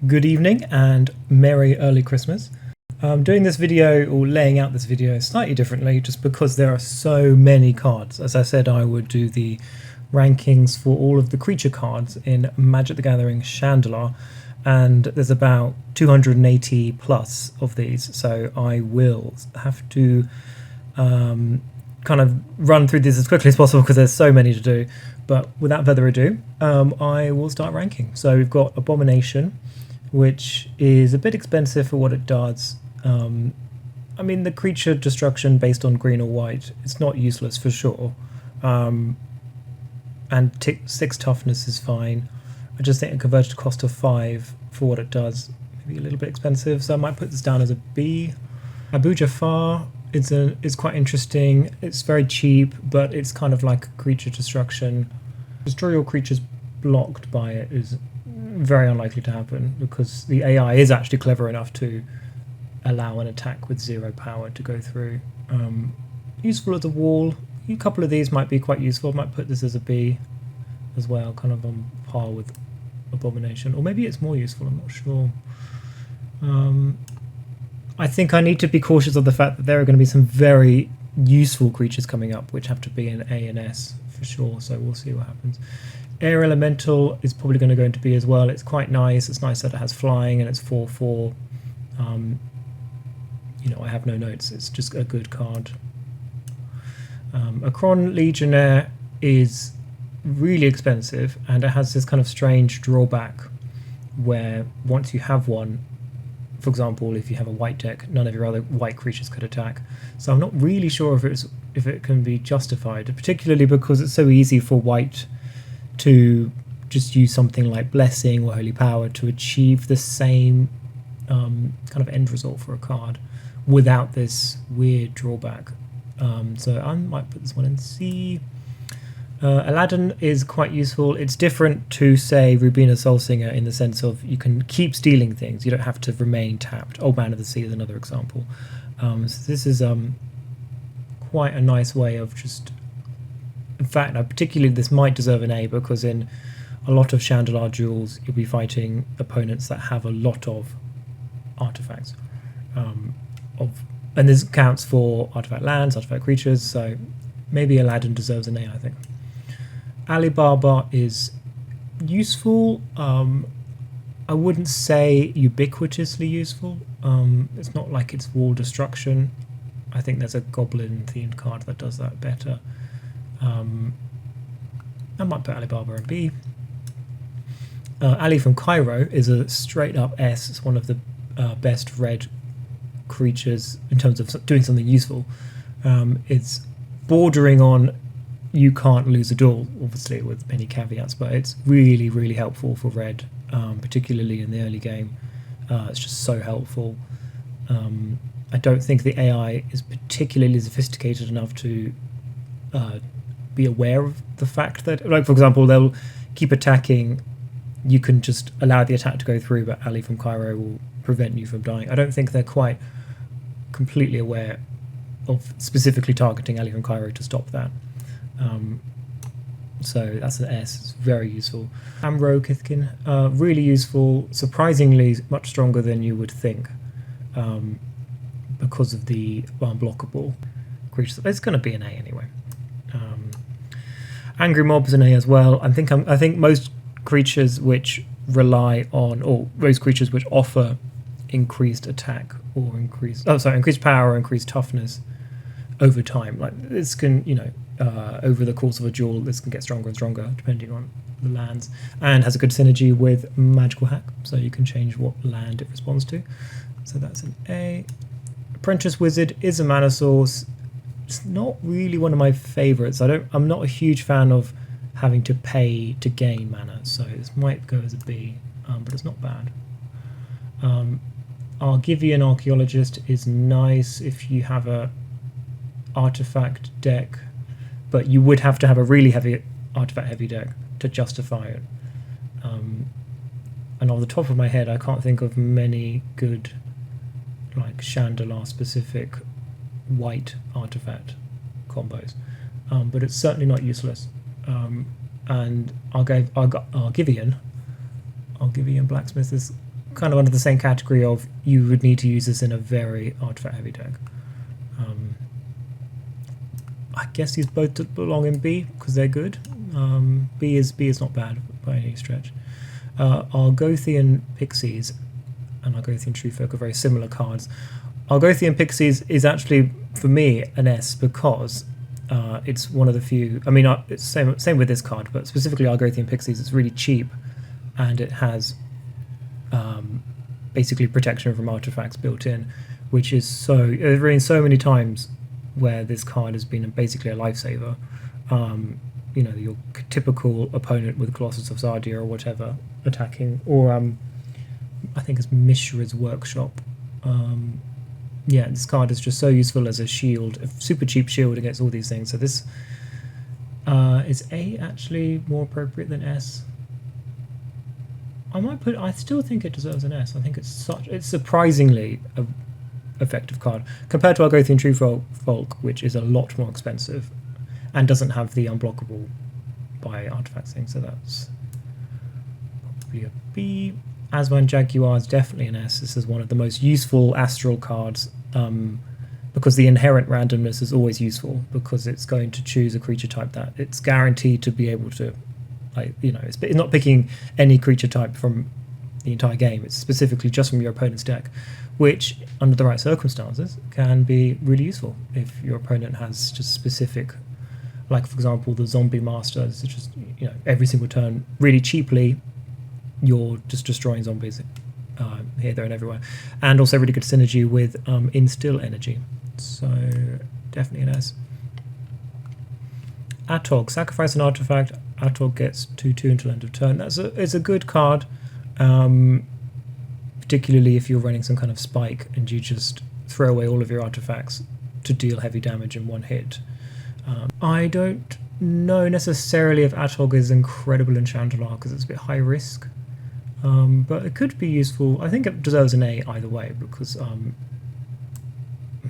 Good evening and Merry Early Christmas. I'm doing this video, or laying out this video, slightly differently just because there are so many cards. As I said, I would do the rankings for all of the creature cards in Magic the Gathering Shandalar, and there's about 280 plus of these, so I will have to kind of run through this as quickly as possible because there's so many to do. But without further ado, I will start ranking. So we've got Abomination, which is a bit expensive for what it does. I mean, the creature destruction based on green or white, it's not useless for sure. And 6 toughness is fine. I just think a converted cost of 5 for what it does, maybe a little bit expensive, so I might put this down as a B. Abu Jafar is quite interesting. It's very cheap, but it's kind of like creature destruction. Destroy your creatures blocked by it is very unlikely to happen because the AI is actually clever enough to allow an attack with 0 power to go through. Useful as a wall. A couple of these might be quite useful. I might put this as a B as well, kind of on par with Abomination, or maybe it's more useful, I'm not sure. I think I need to be cautious of the fact that there are going to be some very useful creatures coming up which have to be in A and S for sure, so we'll see what happens. Air Elemental is probably going to go into B as well. It's quite nice. It's nice that it has flying and it's 4/4. I have no notes. It's just a good card. Akron Legionnaire is really expensive, and it has this kind of strange drawback where once you have one, for example, if you have a white deck, none of your other white creatures could attack. So I'm not really sure if it can be justified, particularly because it's so easy for white to just use something like Blessing or Holy Power to achieve the same kind of end result for a card without this weird drawback. So I might put this one in C. Aladdin is quite useful. It's different to, say, Rubina Soulsinger in the sense of you can keep stealing things. You don't have to remain tapped. Old Man of the Sea is another example. So this is quite a nice way of just... In fact, particularly this might deserve an A because in a lot of Shandalar duels, you'll be fighting opponents that have a lot of artifacts. And this counts for artifact lands, artifact creatures, so maybe Aladdin deserves an A, I think. Alibaba is useful. I wouldn't say ubiquitously useful. It's not like it's wall destruction. I think there's a goblin themed card that does that better. I might put Alibaba in B. Ali from Cairo is a straight up S. It's one of the best red creatures in terms of doing something useful. It's bordering on you can't lose a duel, obviously with many caveats, but it's really, really helpful for red, particularly in the early game. It's just so helpful. I don't think the AI is particularly sophisticated enough to be aware of the fact that, like, for example, they'll keep attacking. You can just allow the attack to go through, but Ali from Cairo will prevent you from dying. I don't think they're quite completely aware of specifically targeting Ali from Cairo to stop that. So that's an S. It's very useful. Amro Kithkin, really useful, surprisingly much stronger than you would think because of the unblockable creatures. It's going to be an A anyway. Angry Mob is an A as well. I think most creatures which rely on, or most creatures which offer increased attack or increased power or increased toughness over time, like this can, over the course of a duel, this can get stronger and stronger depending on the lands, and has a good synergy with Magical Hack, so you can change what land it responds to. So that's an A. Apprentice Wizard is a mana source. It's not really one of my favorites. I'm not a huge fan of having to pay to gain mana, so this might go as a B, but it's not bad. Argivian Archaeologist is nice if you have a artifact deck, but you would have to have a really heavy artifact heavy deck to justify it. And off the top of my head, I can't think of many good, like, Shandalar specific white artifact combos, but it's certainly not useless. And Argivian Blacksmith is kind of under the same category of you would need to use this in a very artifact heavy deck. I guess these both belong in B because they're good. B is not bad by any stretch. Argothian Pixies and Argothian Truefolk are very similar cards. Argothian Pixies is actually, for me, an S because it's one of the few. I mean, it's same with this card, but specifically Argothian Pixies, it's really cheap, and it has basically protection from artifacts built in, which is there's been so many times where this card has been basically a lifesaver. You know, your typical opponent with Colossus of Zardia or whatever attacking, or I think it's Mishra's Workshop. Yeah, this card is just so useful as a shield, a super cheap shield against all these things. So this is A actually more appropriate than S. I still think it deserves an S. I think it's surprisingly a effective card compared to Argothian Truefolk, which is a lot more expensive and doesn't have the unblockable by artifacts thing. So that's probably a B. Aswan Jaguar is definitely an S. This is one of the most useful astral cards because the inherent randomness is always useful because it's going to choose a creature type that it's guaranteed to be able to, like, you know, it's not picking any creature type from the entire game. It's specifically just from your opponent's deck, which under the right circumstances can be really useful if your opponent has just specific, like for example the Zombie Master. It's just, you know, every single turn really cheaply you're just destroying zombies here, there and everywhere, and also really good synergy with Instill Energy. So definitely an S. Atog, sacrifice an artifact. Atog gets 2/2 until end of turn. It's a good card, particularly if you're running some kind of spike and you just throw away all of your artifacts to deal heavy damage in one hit. I don't know necessarily if Atog is incredible in Shandalar because it's a bit high risk, but it could be useful. I think it deserves an A either way because I'm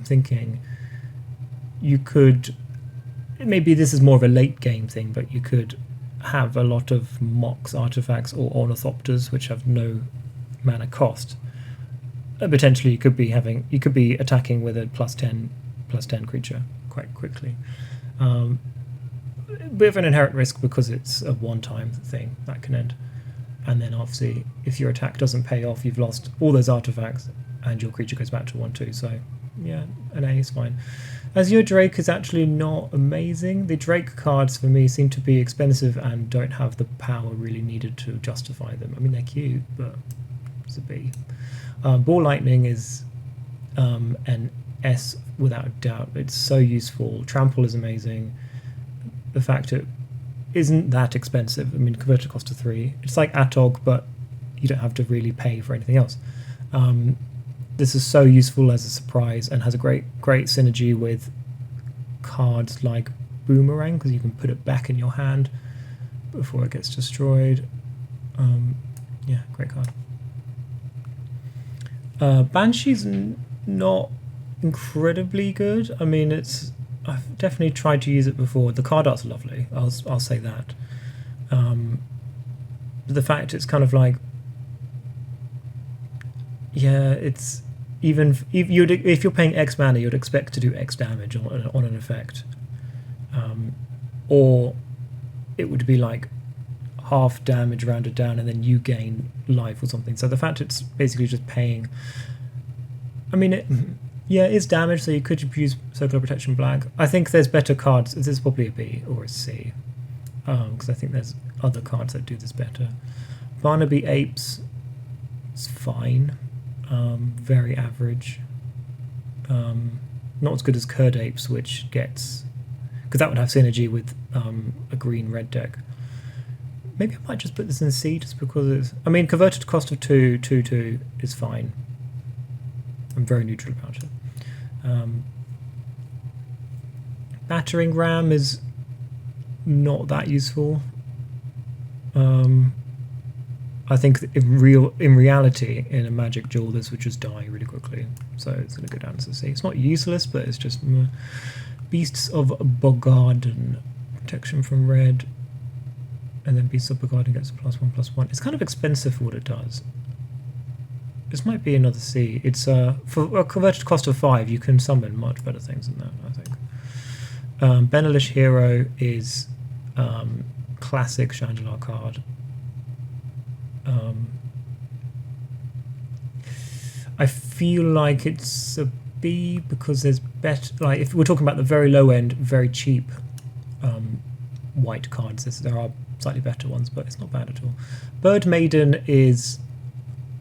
thinking you could, maybe this is more of a late game thing, but you could have a lot of Mox artifacts or Ornithopters which have no mana cost. Potentially you could be attacking with a +10 creature quite quickly. Bit of an inherent risk because it's a one-time thing that can end, and then obviously if your attack doesn't pay off, you've lost all those artifacts and your creature goes back to 1/2. So yeah, an A is fine. Azure Drake is actually not amazing. The Drake cards for me seem to be expensive and don't have the power really needed to justify them. I mean, they're cute, but it's a B. Ball Lightning is an S without a doubt. It's so useful. Trample is amazing. The fact it isn't that expensive. I mean, converted cost to 3. It's like Atog, but you don't have to really pay for anything else. This is so useful as a surprise and has a great synergy with cards like Boomerang because you can put it back in your hand before it gets destroyed. Yeah, great card. Banshee's not incredibly good. I mean, I've definitely tried to use it before. The card art's lovely. I'll say that. The fact it's kind of like, yeah, it's even if you're paying X mana, you'd expect to do X damage on an effect, or it would be like half damage rounded down, and then you gain life or something. So the fact it's basically just paying. I mean, it is damage, so you could use Circular Protection Black. I think there's better cards. This is probably a B or a C, because I think there's other cards that do this better. Barnaby Apes is fine. Very average. Not as good as Curd Apes, which gets, because that would have synergy with a green-red deck. Maybe I might just put this in C just because it's, I mean, converted cost of 2/2 is fine. I'm very neutral about it. Battering Ram is not that useful. I think in reality, in a Magic Duel, this would just die really quickly. So it's going to go down to C. It's not useless, but it's just Beasts of Bogarden, protection from red, and then Beasts of Bogarden gets +1/+1. It's kind of expensive for what it does. This might be another C. It's for a converted cost of 5, you can summon much better things than that, I think. Benelish Hero is classic Shandalar card. I feel like it's a B because there's better. Like if we're talking about the very low end, very cheap white cards, there are slightly better ones, but it's not bad at all. Bird Maiden is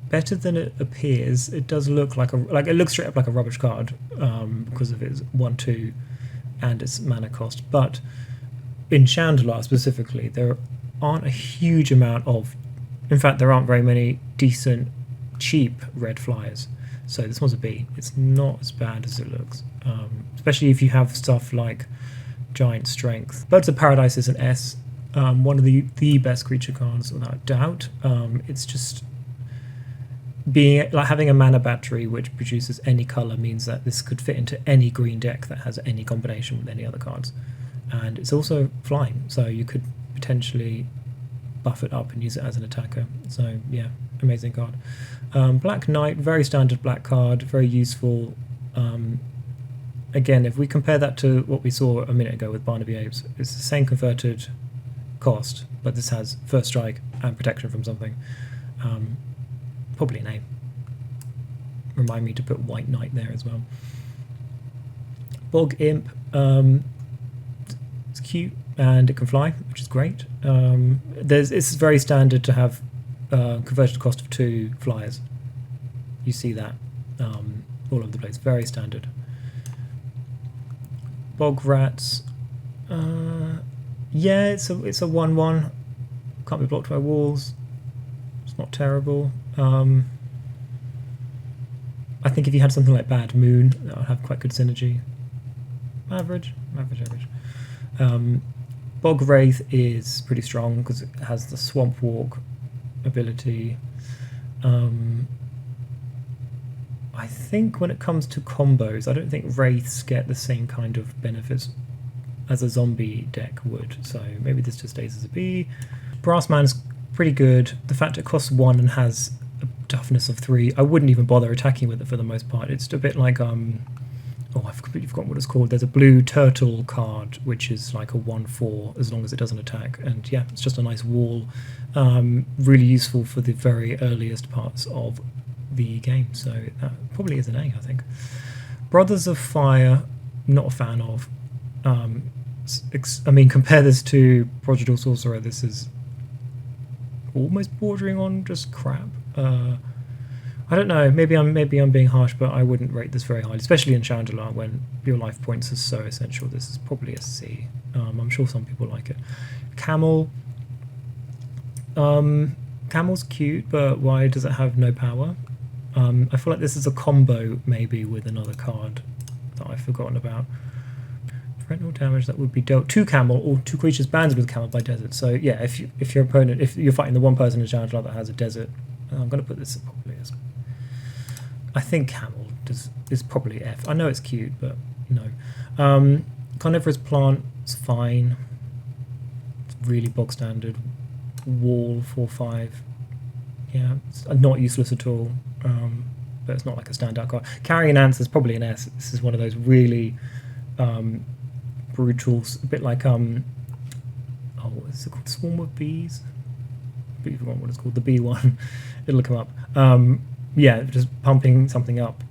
better than it appears. It does look like it looks straight up like a rubbish card because of its 1/2 and its mana cost. But in Shandalar specifically, there aren't a huge amount of. In fact, there aren't very many decent, cheap red flyers. So this one's a B. It's not as bad as it looks, especially if you have stuff like Giant Strength. Birds of Paradise is an S. One of the best creature cards without doubt. It's just being like having a mana battery which produces any color means that this could fit into any green deck that has any combination with any other cards, and it's also flying, so you could potentially buff it up and use it as an attacker. So yeah, amazing card. Black Knight, very standard black card, very useful. Again, if we compare that to what we saw a minute ago with Barnaby Apes, it's the same converted cost, but this has first strike and protection from something. Probably an A. Remind me to put White Knight there as well. Bog Imp, it's cute and it can fly, which is great. It's very standard to have converted cost of 2 flyers. You see that all over the place, very standard. Bog Rats, yeah, it's a 1/1. Can't be blocked by walls. It's not terrible. I think if you had something like Bad Moon, that would have quite good synergy. Average. Bog Wraith is pretty strong because it has the Swamp Walk ability. I think when it comes to combos, I don't think Wraiths get the same kind of benefits as a zombie deck would, so maybe this just stays as a B. Brassman's pretty good. The fact it costs 1 and has a toughness of 3, I wouldn't even bother attacking with it for the most part. It's a bit like I've completely forgotten what it's called. There's a blue turtle card which is like a 1/4 as long as it doesn't attack, and yeah, it's just a nice wall. Really useful for the very earliest parts of the game, so that probably is an A, I think. Brothers of Fire, not a fan of. I mean, compare this to Prodigal Sorcerer, this is almost bordering on just crap. I don't know, maybe I'm being harsh, but I wouldn't rate this very highly, especially in Shandalar when your life points are so essential. This is probably a C. I'm sure some people like it. Camel. Camel's cute, but why does it have no power? I feel like this is a combo maybe with another card that I've forgotten about. Prevent all damage that would be dealt to camel or to creatures banded with camel by desert. So yeah, if your opponent, if you're fighting the one person in Shandalar that has a desert, I'm going to put this probably as. I think camel is probably F. I know it's cute, but no. Carnivorous plant is fine. It's really bog standard. Wall 4/5. Yeah, it's not useless at all. But it's not like a standout card. Carrying Ants is probably an S. This is one of those really brutal, a bit like what is it called? Swarm of Bees. I forgot what it's called. The bee one. It'll come up. Yeah, just pumping something up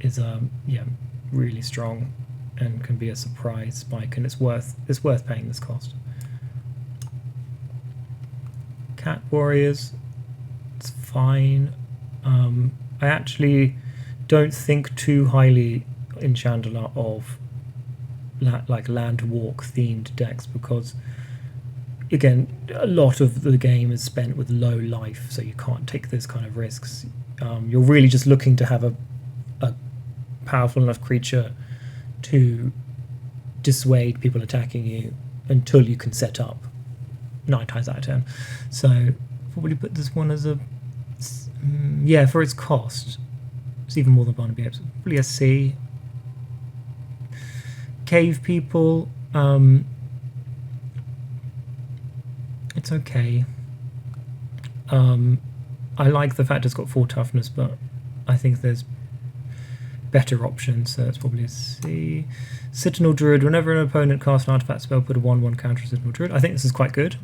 is yeah, really strong and can be a surprise spike, and it's worth paying this cost. Cat Warriors, it's fine. I actually don't think too highly in Shandalar of like land walk themed decks, because again, a lot of the game is spent with low life, so you can't take those kind of risks. You're really just looking to have a powerful enough creature to dissuade people attacking you until you can set up 9 times out of 10. So probably put this one as a yeah, for its cost. It's even more than Barnaby Apes. Probably a C. Cave People, it's okay. I like the fact it's got 4 toughness, but I think there's better options, so it's probably a C. Citadel Druid. Whenever an opponent casts an artifact spell, put a 1/1 counter to Citadel Druid. I think this is quite good.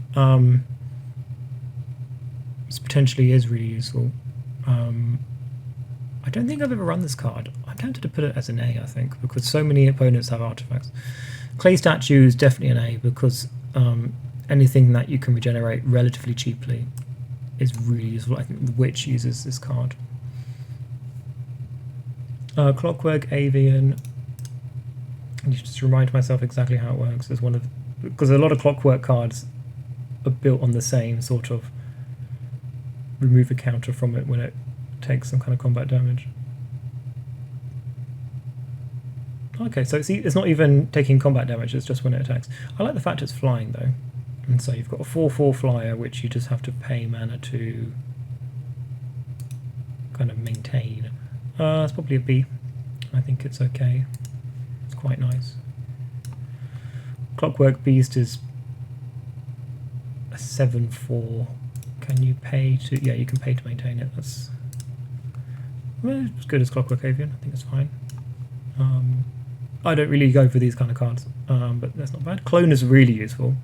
This potentially is really useful. I don't think I've ever run this card. I'm tempted to put it as an A, I think, because so many opponents have artifacts. Clay Statue is definitely an A, because anything that you can regenerate relatively cheaply is really useful. I think the Witch uses this card. Clockwork Avian. I need to just remind myself exactly how it works. There's because a lot of Clockwork cards are built on the same sort of remove a counter from it when it takes some kind of combat damage. Okay, so it's not even taking combat damage, it's just when it attacks. I like the fact it's flying though. And so you've got a 4/4 flyer which you just have to pay mana to kind of maintain. It's probably a B. I think it's okay. It's quite nice. Clockwork Beast is a 7/4. Can you pay to... Yeah, you can pay to maintain it. That's as good as Clockwork Avian. I think it's fine. I don't really go for these kind of cards, but that's not bad. Clone is really useful.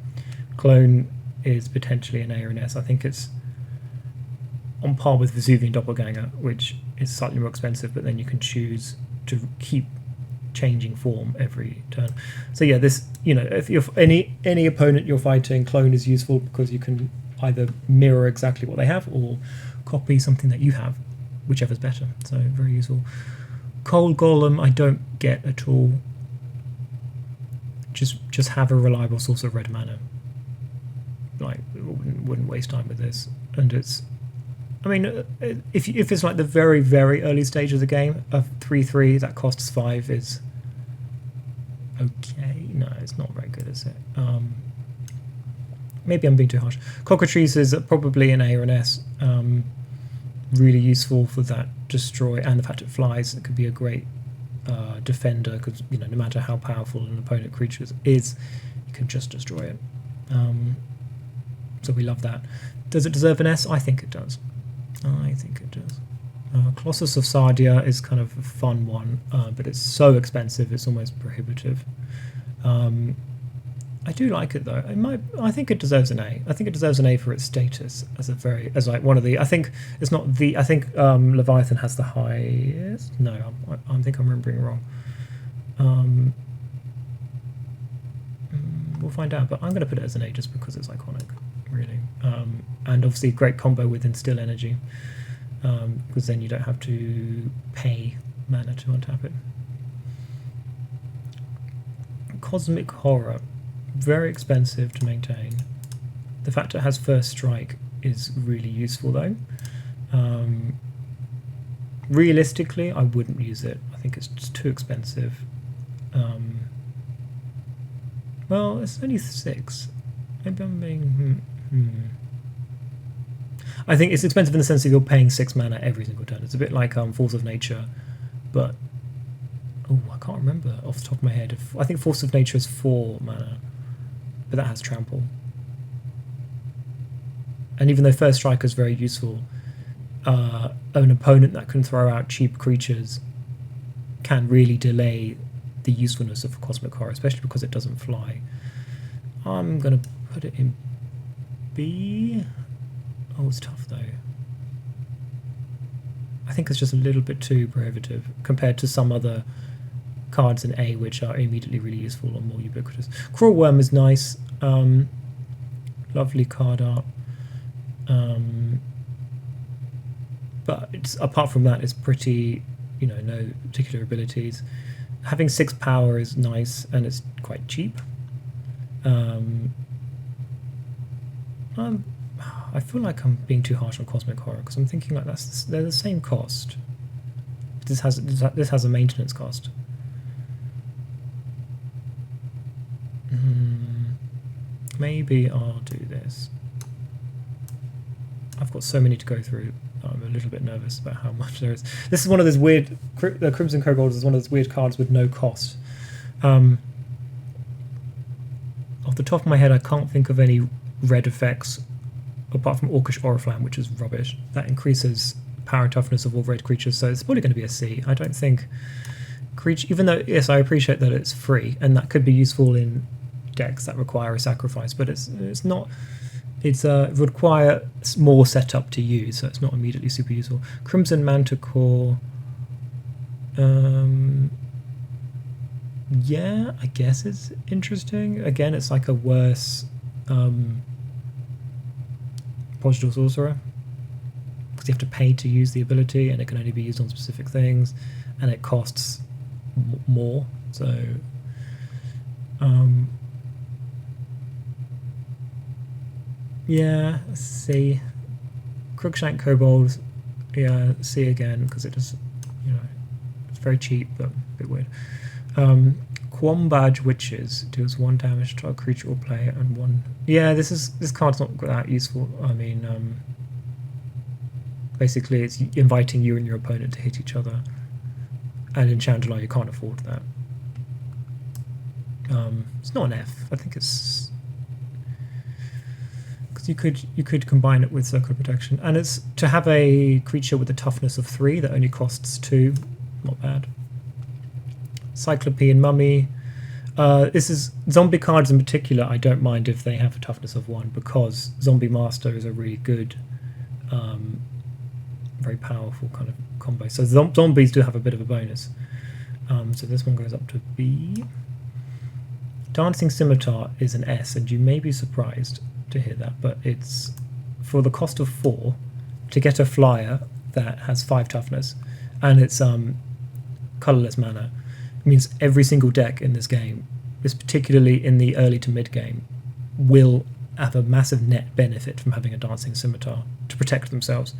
Clone is potentially an A or an S. I think it's on par with Vesuvian Doppelganger, which is slightly more expensive, but then you can choose to keep changing form every turn. So yeah, this, you know, if you're any opponent you're fighting, Clone is useful because you can either mirror exactly what they have or copy something that you have, whichever's better. So very useful. Cold Golem I don't get at all. Just have a reliable source of red mana. Like, wouldn't waste time with this. And it's, I mean, if it's like the very, very early stage of the game, a 3/3 that costs 5 is okay. No, it's not very good, is it? Maybe I'm being too harsh. Cockatrice is probably an A or an S. Really useful for that destroy, and the fact it flies, it could be a great defender, because, you know, no matter how powerful an opponent creature is, you can just destroy it. So we love that. Does it deserve an S? I think it does. I think it does. Colossus of Sardia is kind of a fun one, but it's so expensive, it's almost prohibitive. I do like it though. I think it deserves an A. I think it deserves an A for its status as like one of the. I think it's not the. I think Leviathan has the highest. No, I think I'm remembering wrong. We'll find out, but I'm going to put it as an A just because it's iconic, really. And obviously, great combo with Instill Energy, because then you don't have to pay mana to untap it. Cosmic Horror. Very expensive to maintain. The fact it has first strike is really useful though. Realistically, I wouldn't use it. I think it's just too expensive. Well, it's only 6. Maybe I'm being... I think it's expensive in the sense that you're paying 6 mana every single turn. It's a bit like Force of Nature, but... Oh, I can't remember off the top of my head. I think Force of Nature is 4 mana. But that has trample. And even though first strike is very useful, an opponent that can throw out cheap creatures can really delay the usefulness of Cosmic Horror, especially because it doesn't fly. I'm going to put it in B. Oh, it's tough though. I think it's just a little bit too prohibitive compared to some other cards in A which are immediately really useful or more ubiquitous. Cruel Worm is nice. Lovely card art. But apart from that, it's pretty, you know, no particular abilities. Having 6 power is nice and it's quite cheap. I feel like I'm being too harsh on Cosmic Horror because I'm thinking like they're the same cost. This has a maintenance cost. Maybe I'll do this. I've got so many to go through. I'm a little bit nervous about how much there is. This is one of those weird. Crimson Kobold is one of those weird cards with no cost. Off the top of my head, I can't think of any red effects apart from Orcish Oriflamme, which is rubbish. That increases power and toughness of all red creatures, so it's probably going to be a C. I don't think even though, yes, I appreciate that it's free, and that could be useful in decks that require a sacrifice, but it's not. It would require more setup to use, so it's not immediately super useful. Crimson Manticore. Yeah, I guess it's interesting. Again, it's like a worse Prodigal Sorcerer, because you have to pay to use the ability, and it can only be used on specific things, and it costs more. So, yeah, C. Crookshank Kobold, yeah, C again, because it just, it's very cheap, but a bit weird. Quombadge Witches deals 1 damage to a creature or player and 1. Yeah, this card's not that useful. I mean, basically it's inviting you and your opponent to hit each other, and in Shandalar you can't afford that. It's not an F. I think it's because you could combine it with Circle of Protection, and it's to have a creature with a toughness of 3 that only costs 2. Not bad. Cyclopean Mummy. This is zombie cards in particular. I don't mind if they have a toughness of 1, because Zombie Master is a really good, very powerful kind of combo. So zombies do have a bit of a bonus. So this one goes up to B. Dancing Scimitar is an S, and you may be surprised to hear that, but it's for the cost of 4 to get a flyer that has 5 toughness, and it's colorless mana. It means every single deck in this game, particularly in the early to mid game, will have a massive net benefit from having a Dancing Scimitar to protect themselves.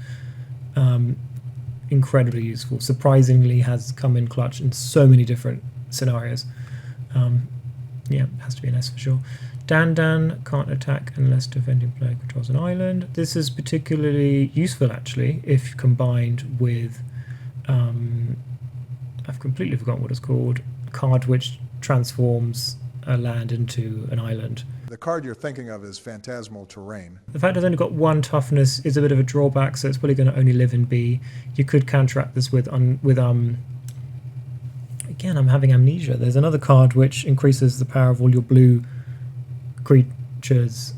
Incredibly useful. Surprisingly has come in clutch in so many different scenarios. Yeah, it has to be an S for sure. Dan can't attack unless defending player controls an island. This is particularly useful actually if combined with I've completely forgotten what it's called. A card which transforms a land into an island. The card you're thinking of is Phantasmal Terrain. The fact it's only got 1 toughness is a bit of a drawback, so it's probably going to only live in B. You could counteract this with again, I'm having amnesia. There's another card which increases the power of all your blue creatures.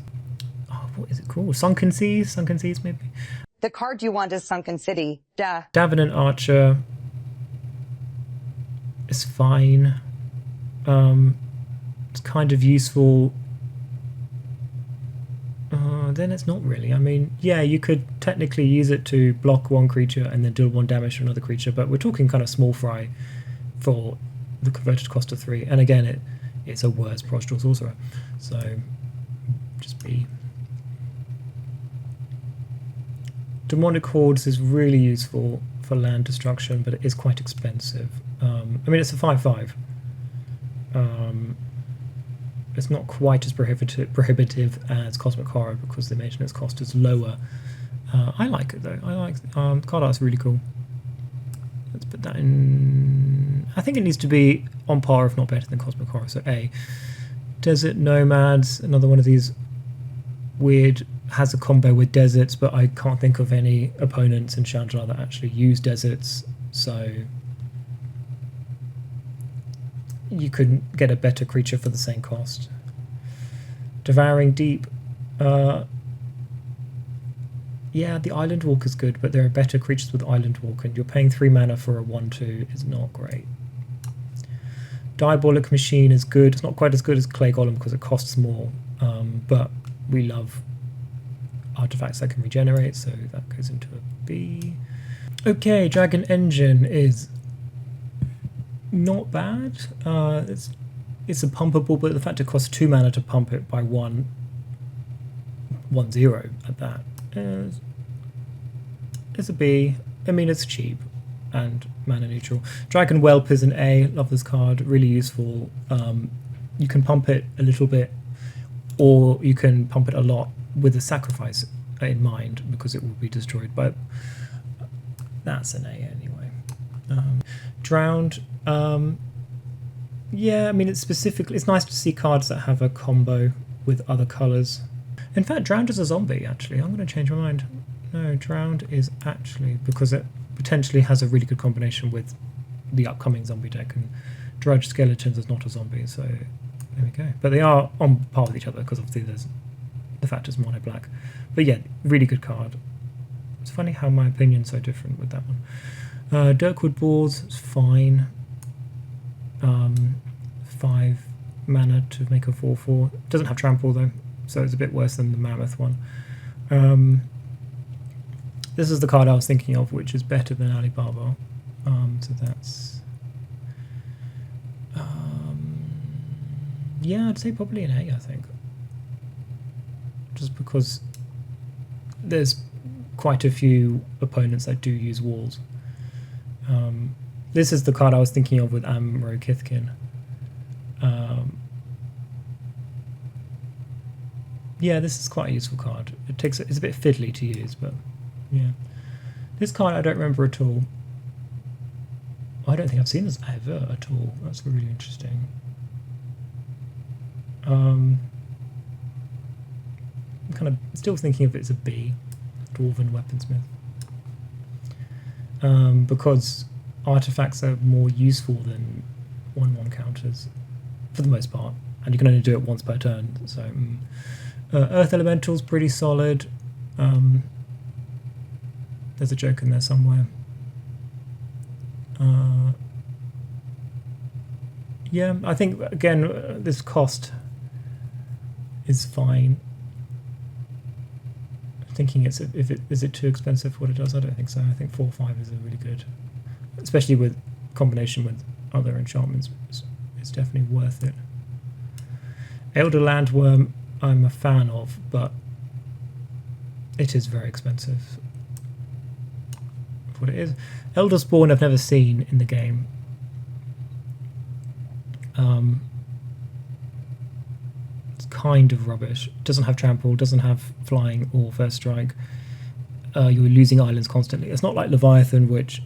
Oh, what is it called? Sunken Seas? Sunken Seas, maybe? The card you want is Sunken City. Duh. Davenant Archer is fine. It's kind of useful. Then it's not really. I mean, yeah, you could technically use it to block 1 creature and then deal 1 damage to another creature, but we're talking kind of small fry for the converted cost of 3. And again, it's a worse Prodigal Sorcerer. So, just B. Demonic Hordes is really useful for land destruction, but it is quite expensive. I mean, it's a 5/5. It's not quite as prohibitive as Cosmic Horror because the maintenance cost is lower. I like it though. I like card art's really cool. Let's put that in. I think it needs to be on par, if not better than Cosmic Horror. So A. Desert Nomads, another one of these weird, has a combo with deserts, but I can't think of any opponents in Shandalar that actually use deserts. So you couldn't get a better creature for the same cost. Devouring Deep. Yeah, the Island Walk is good, but there are better creatures with Island Walk, and you're paying 3 mana for a 1/2 is not great. Diabolic Machine is good. It's not quite as good as Clay Golem because it costs more, but we love artifacts that can regenerate, so that goes into a B. Okay, Dragon Engine is not bad. It's a pumpable, but the fact it costs 2 mana to pump it by 1/0 at that is a B. I mean, it's cheap and mana neutral. Dragon Whelp is an A. Love this card. Really useful. You can pump it a little bit, or you can pump it a lot with a sacrifice in mind because it will be destroyed. But that's an A anyway. Drowned. Yeah, I mean, it's nice to see cards that have a combo with other colours. In fact, Drowned is a zombie, actually. I'm going to change my mind. No, Drowned is actually, because it potentially has a really good combination with the upcoming zombie deck, and Drudge Skeletons is not a zombie, so there we go. But they are on par with each other, because obviously there's the fact it's mono black. But yeah, really good card. It's funny how my opinion's so different with that one. Dirkwood Boars is fine. 5 mana to make a 4/4. Doesn't have trample though, so it's a bit worse than the Mammoth one. This is the card I was thinking of, which is better than Alibaba. So that's yeah, I'd say probably an A, I think, just because there's quite a few opponents that do use walls. This is the card I was thinking of with Amro Kithkin. Yeah, this is quite a useful card. It's a bit fiddly to use, but yeah. This card I don't remember at all. I don't think I've seen this ever at all. That's really interesting. I'm kind of still thinking of it as a B, Dwarven Weaponsmith. Because artifacts are more useful than 1/1 counters for the most part, and you can only do it once per turn. So Earth Elemental's pretty solid. There's a joke in there somewhere. Yeah, I think again this cost is fine. Thinking is it too expensive for what it does? I don't think so. I think 4 or 5 is a really good, especially with combination with other enchantments. It's definitely worth it. Elder Landworm I'm a fan of, but it is very expensive for what it is. Elder Spawn I've never seen in the game. It's kind of rubbish. Doesn't have trample, doesn't have flying or first strike. You're losing islands constantly. It's not like Leviathan, which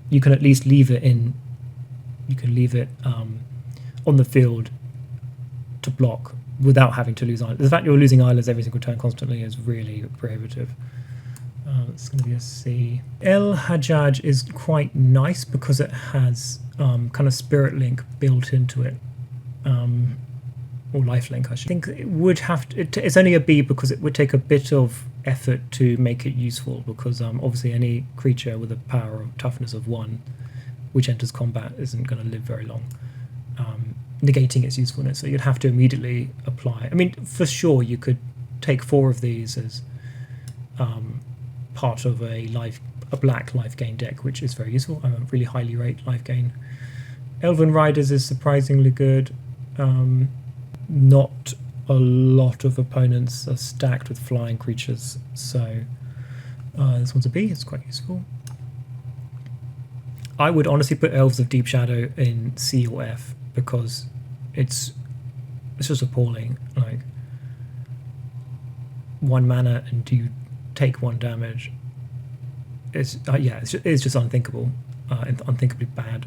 you can at least leave it in. You can leave it on the field to block without having to lose islands. The fact you're losing islands every single turn constantly is really prohibitive. It's going to be a C. El Hajjaj is quite nice because it has kind of Spirit Link built into it, or Life Link. I should think it would have to. It's only a B because it would take a bit of effort to make it useful. Because obviously any creature with a power of toughness of 1, which enters combat, isn't going to live very long, negating its usefulness. So you'd have to immediately apply. I mean, for sure, you could take 4 of these as part of a black life gain deck, which is very useful. I really highly rate life gain. Elven Riders is surprisingly good. Not a lot of opponents are stacked with flying creatures, so this one's a B. It's quite useful. I would honestly put Elves of Deep Shadow in C or F because it's just appalling. Like 1 mana and you take 1 damage. It's it's just unthinkable, unthinkably bad.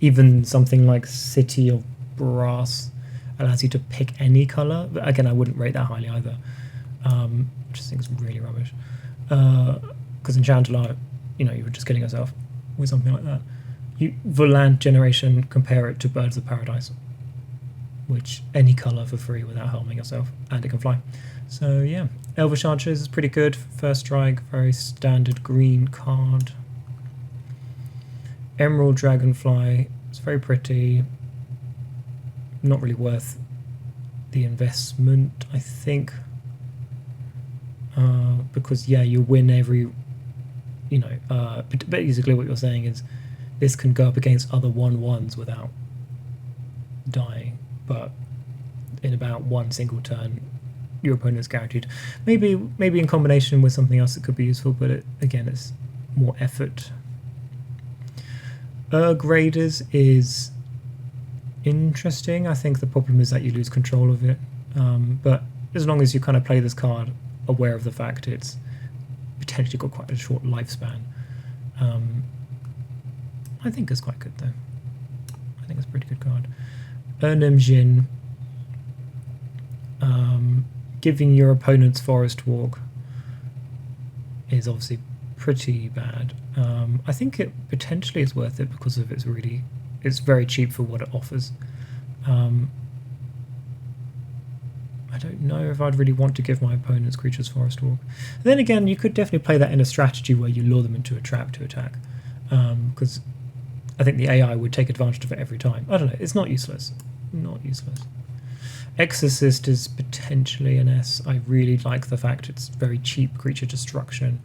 Even something like City of Brass allows you to pick any color, but again, I wouldn't rate that highly either. I just think it's really rubbish. Because in Shandalar, you were just killing yourself with something like that. For land generation, compare it to Birds of Paradise, which any color for free without harming yourself, and it can fly. So yeah, Elvish Archers is pretty good. First strike, very standard green card. Emerald Dragonfly, it's very pretty. Not really worth the investment, I think. Because yeah, you win every, basically what you're saying is this can go up against other 1/1s without dying, but in about 1 single turn, your opponent's guaranteed. Maybe in combination with something else it could be useful, but again, it's more effort. Raiders is interesting. I think the problem is that you lose control of it, but as long as you kind of play this card aware of the fact it's potentially got quite a short lifespan, I think it's quite good though. I think it's a pretty good card. Urnam Jin, giving your opponent's forest walk is obviously pretty bad. I think it potentially is worth it because of it's very cheap for what it offers. I don't know if I'd really want to give my opponent's creatures forest walk. Then again, you could definitely play that in a strategy where you lure them into a trap to attack, because I think the AI would take advantage of it every time. I don't know, it's not useless. Not useless. Exorcist is potentially an S. I really like the fact it's very cheap creature destruction.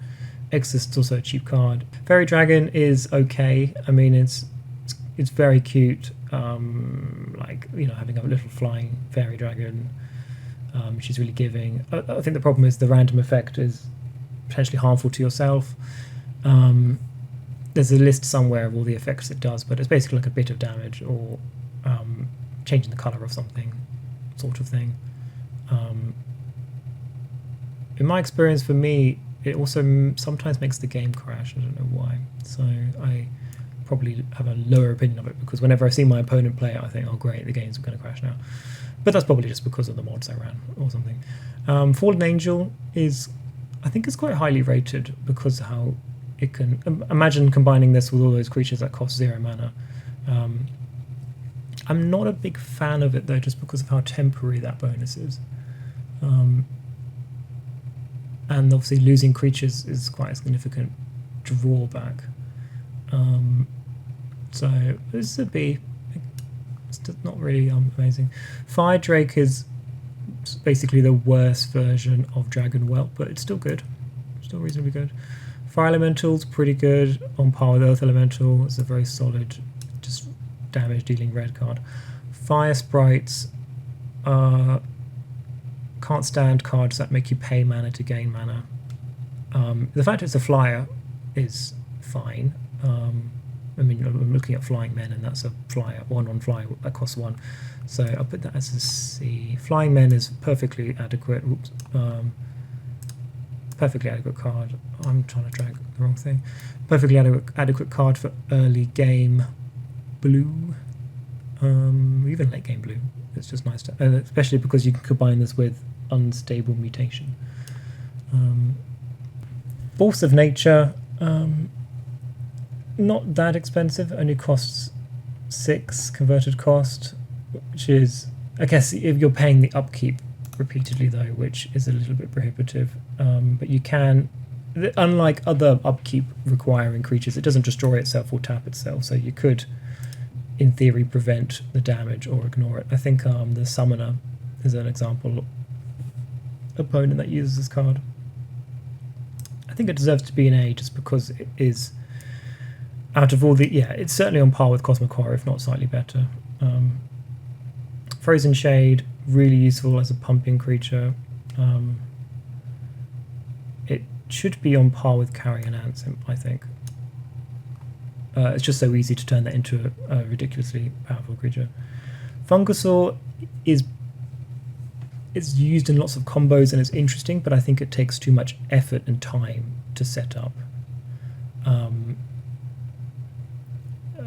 Exorcist's also a cheap card. Fairy Dragon is okay. I mean, it's very cute. Like, you know, having a little flying fairy dragon. She's really giving. I think the problem is the random effect is potentially harmful to yourself. There's a list somewhere of all the effects it does, but it's basically like a bit of damage or changing the colour of something, sort of thing. In my experience, for me, it also sometimes makes the game crash. I don't know why. So I probably have a lower opinion of it because whenever I see my opponent play it, I think, oh great, the game's going to crash now. But that's probably just because of the mods I ran or something. Fallen Angel is, I think, it's quite highly rated because of how it can... Imagine combining this with all those creatures that cost 0 mana. I'm not a big fan of it though, just because of how temporary that bonus is. And obviously losing creatures is quite a significant drawback. So this would be... It's not really amazing. Fire Drake is basically the worst version of Dragon Whelp, but it's still good. Still reasonably good. Fire Elemental's pretty good, on par with Earth Elemental. It's a very solid, just damage dealing red card. Fire Sprites can't stand cards that make you pay mana to gain mana. The fact it's a flyer is fine. I mean, I'm looking at Flying Men, and that's a flyer, 1/1 flyer that costs 1. So I'll put that as a C. Flying Men is perfectly adequate. Oops. Perfectly adequate card. I'm trying to drag the wrong thing. Perfectly adequate card for early game blue. Even late game blue. It's just nice to, especially because you can combine this with Unstable Mutation. Force of Nature. Not that expensive, only costs 6 converted cost, which is, I guess, if you're paying the upkeep repeatedly though, which is a little bit prohibitive. But you can, unlike other upkeep requiring creatures, it doesn't destroy itself or tap itself, so you could, in theory, prevent the damage or ignore it. I think the Summoner is an example opponent that uses this card. I think it deserves to be an A just because it is... Out of all the... Yeah, it's certainly on par with Cosmic Horror, if not slightly better. Frozen Shade, really useful as a pumping creature. It should be on par with Carrion Ants, I think. It's just so easy to turn that into a ridiculously powerful creature. Fungusaur is used in lots of combos and it's interesting, but I think it takes too much effort and time to set up.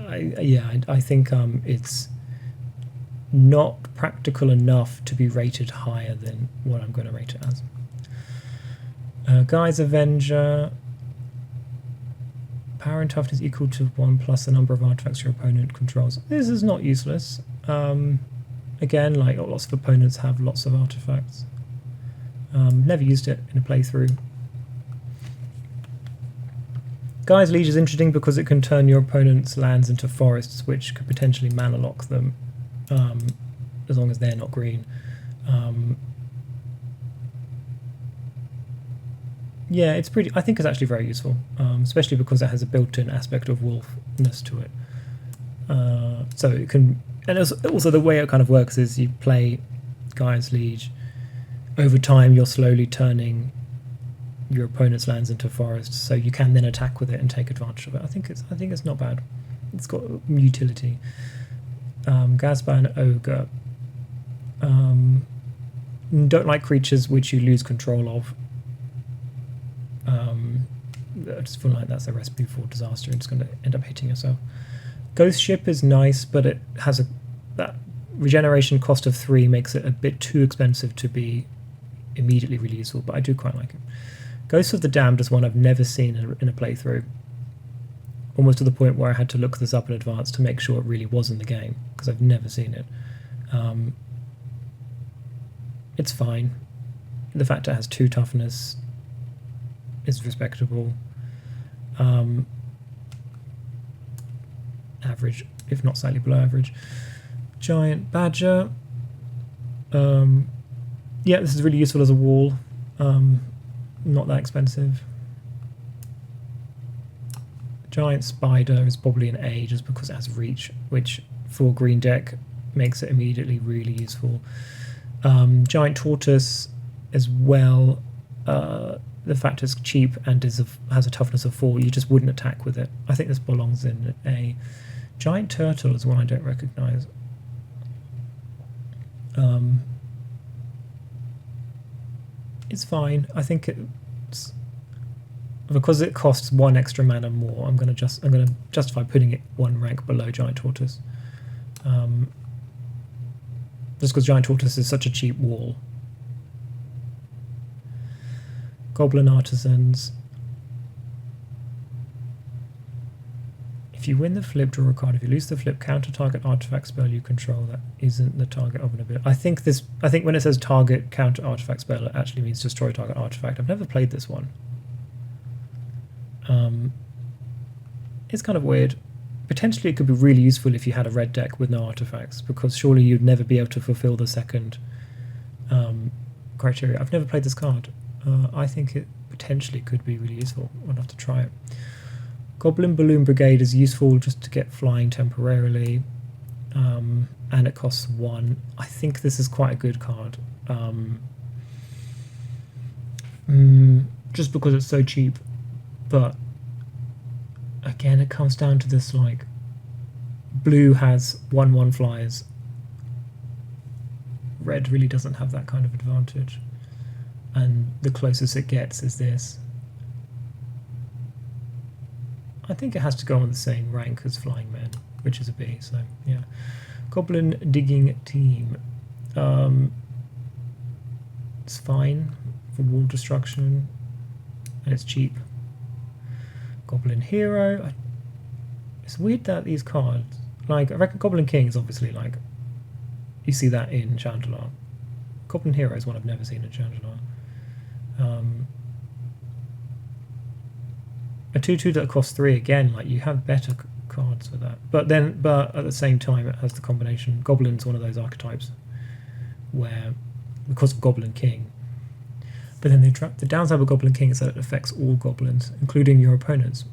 I think it's not practical enough to be rated higher than what I'm going to rate it as. Guy's Avenger. Power and toughness equal to 1 plus the number of artifacts your opponent controls. This is not useless. Again, like lots of opponents have lots of artifacts. Never used it in a playthrough. Guy's Liege is interesting because it can turn your opponent's lands into forests, which could potentially mana lock them, as long as they're not green. Yeah, it's pretty. I think it's actually very useful, especially because it has a built-in aspect of wolfness to it. So it can, and also the way it kind of works is you play Guy's Liege. Over time, you're slowly turning your opponent's lands into forests, so you can then attack with it and take advantage of it. I think it's not bad. It's got utility. Gazban Ogre. Don't like creatures which you lose control of. I just feel like that's a recipe for disaster. It's going to end up hitting yourself. Ghost Ship is nice, but it has that regeneration cost of 3 makes it a bit too expensive to be immediately really useful, but I do quite like it. Ghost of the Damned is one I've never seen in a playthrough, almost to the point where I had to look this up in advance to make sure it really was in the game, because I've never seen it. It's fine. The fact it has 2 toughness is respectable. Average, if not slightly below average. Giant Badger. Yeah, this is really useful as a wall. Not that expensive. Giant Spider is probably an A just because it has reach, which for green deck makes it immediately really useful. Giant Tortoise as well. The fact it's cheap and has a toughness of 4, you just wouldn't attack with it. I think this belongs in A. Giant Turtle is one I don't recognise. It's fine. I think it's because it costs 1 extra mana more. I'm gonna justify putting it 1 rank below Giant Tortoise. Just because Giant Tortoise is such a cheap wall. Goblin Artisans. If you win the flip, draw a card. If you lose the flip, counter target artifact spell you control that isn't the target of an ability. I think when it says target counter artifact spell, it actually means destroy target artifact. I've never played this one. It's kind of weird. Potentially it could be really useful if you had a red deck with no artifacts, because surely you'd never be able to fulfill the second criteria. I've never played this card. I think it potentially could be really useful. I'll have to try it. Goblin Balloon Brigade is useful just to get flying temporarily, and it costs 1. I think this is quite a good card. Just because it's so cheap, but again it comes down to this, like, blue has 1/1 flyers, red really doesn't have that kind of advantage, and the closest it gets is this. I think it has to go on the same rank as Flying Men, which is a B, so yeah. Goblin Digging Team. It's fine for wall destruction, and it's cheap. Goblin Hero. It's weird that these cards, like, I reckon Goblin King is obviously, like, you see that in Shandalar. Goblin Hero is one I've never seen in Shandalar. A 2/2 that costs 3 again, like, you have better cards for that. But at the same time, it has the combination. Goblin's one of those archetypes where, because of Goblin King, but then the downside of Goblin King is that it affects all goblins, including your opponents.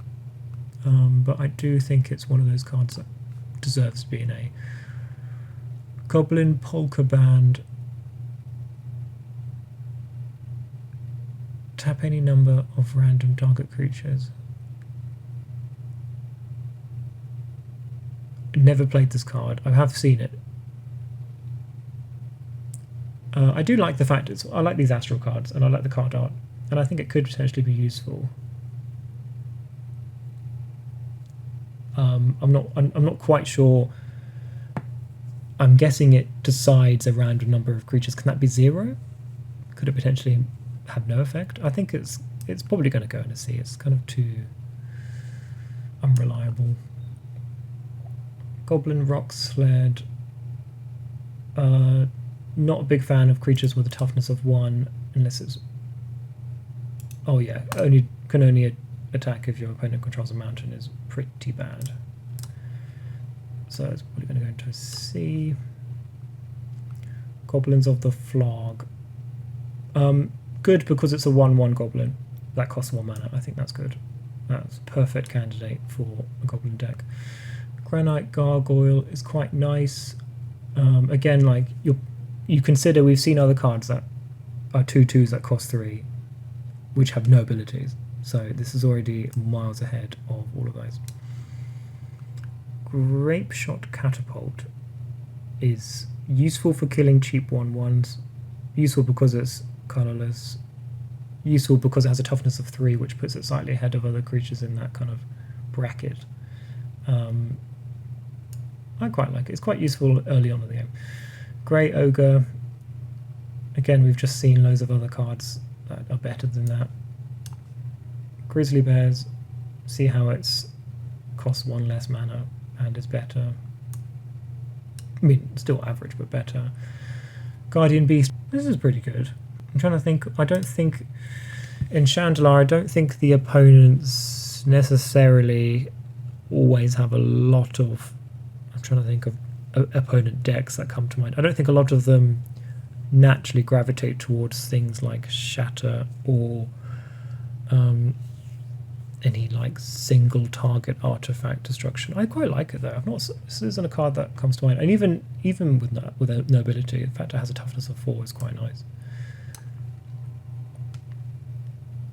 But I do think it's one of those cards that deserves to be an A. Goblin Polka Band. Tap any number of random target creatures. Never played this card. I have seen it. I do like the fact I like these astral cards, and I like the card art, and I think it could potentially be useful. I'm not quite sure. I'm guessing it decides a random number of creatures. Can that be 0? Could it potentially have no effect? I think it's probably going to go in a C. It's kind of too unreliable. Goblin Rock Sled. Not a big fan of creatures with a toughness of 1 unless it's... Oh yeah, can only attack if your opponent controls a mountain is pretty bad. So it's probably going to go into a C. Goblins of the Flog. Good because it's a 1/1 goblin that costs 1 mana. I think that's good. That's a perfect candidate for a goblin deck. Granite Gargoyle is quite nice. Again, like, you consider, we've seen other cards that are 2/2s that cost 3, which have no abilities. So this is already miles ahead of all of those. Grape Shot Catapult is useful for killing cheap 1/1s. Useful because it's colourless. Useful because it has a toughness of 3, which puts it slightly ahead of other creatures in that kind of bracket. I quite like it. It's quite useful early on in the game. Grey Ogre. Again, we've just seen loads of other cards that are better than that. Grizzly Bears, see how it's costs 1 less mana and is better. I mean, still average, but better. Guardian Beast, this is pretty good. I'm trying to think, I don't think, in Shandalar, I don't think the opponents necessarily always have a lot of, I'm trying to think of opponent decks that come to mind. I don't think a lot of them naturally gravitate towards things like Shatter or any like single target artifact destruction. I quite like it though. This isn't a card that comes to mind, and even with a nobility, the fact it has a toughness of 4 is quite nice.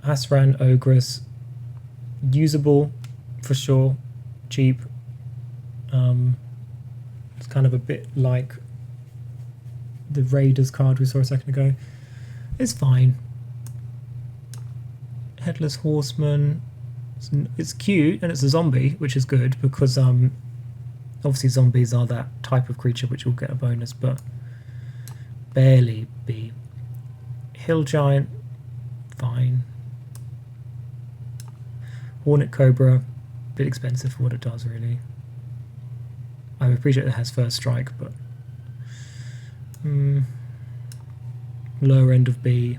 Hasran Ogress, usable for sure, cheap. It's kind of a bit like the Raiders card we saw a second ago. It's fine. Headless Horseman. It's cute and it's a zombie, which is good because obviously zombies are that type of creature which will get a bonus, but barely be. Hill Giant, fine. Hornet Cobra, bit expensive for what it does really. I appreciate it has first strike, but lower end of B.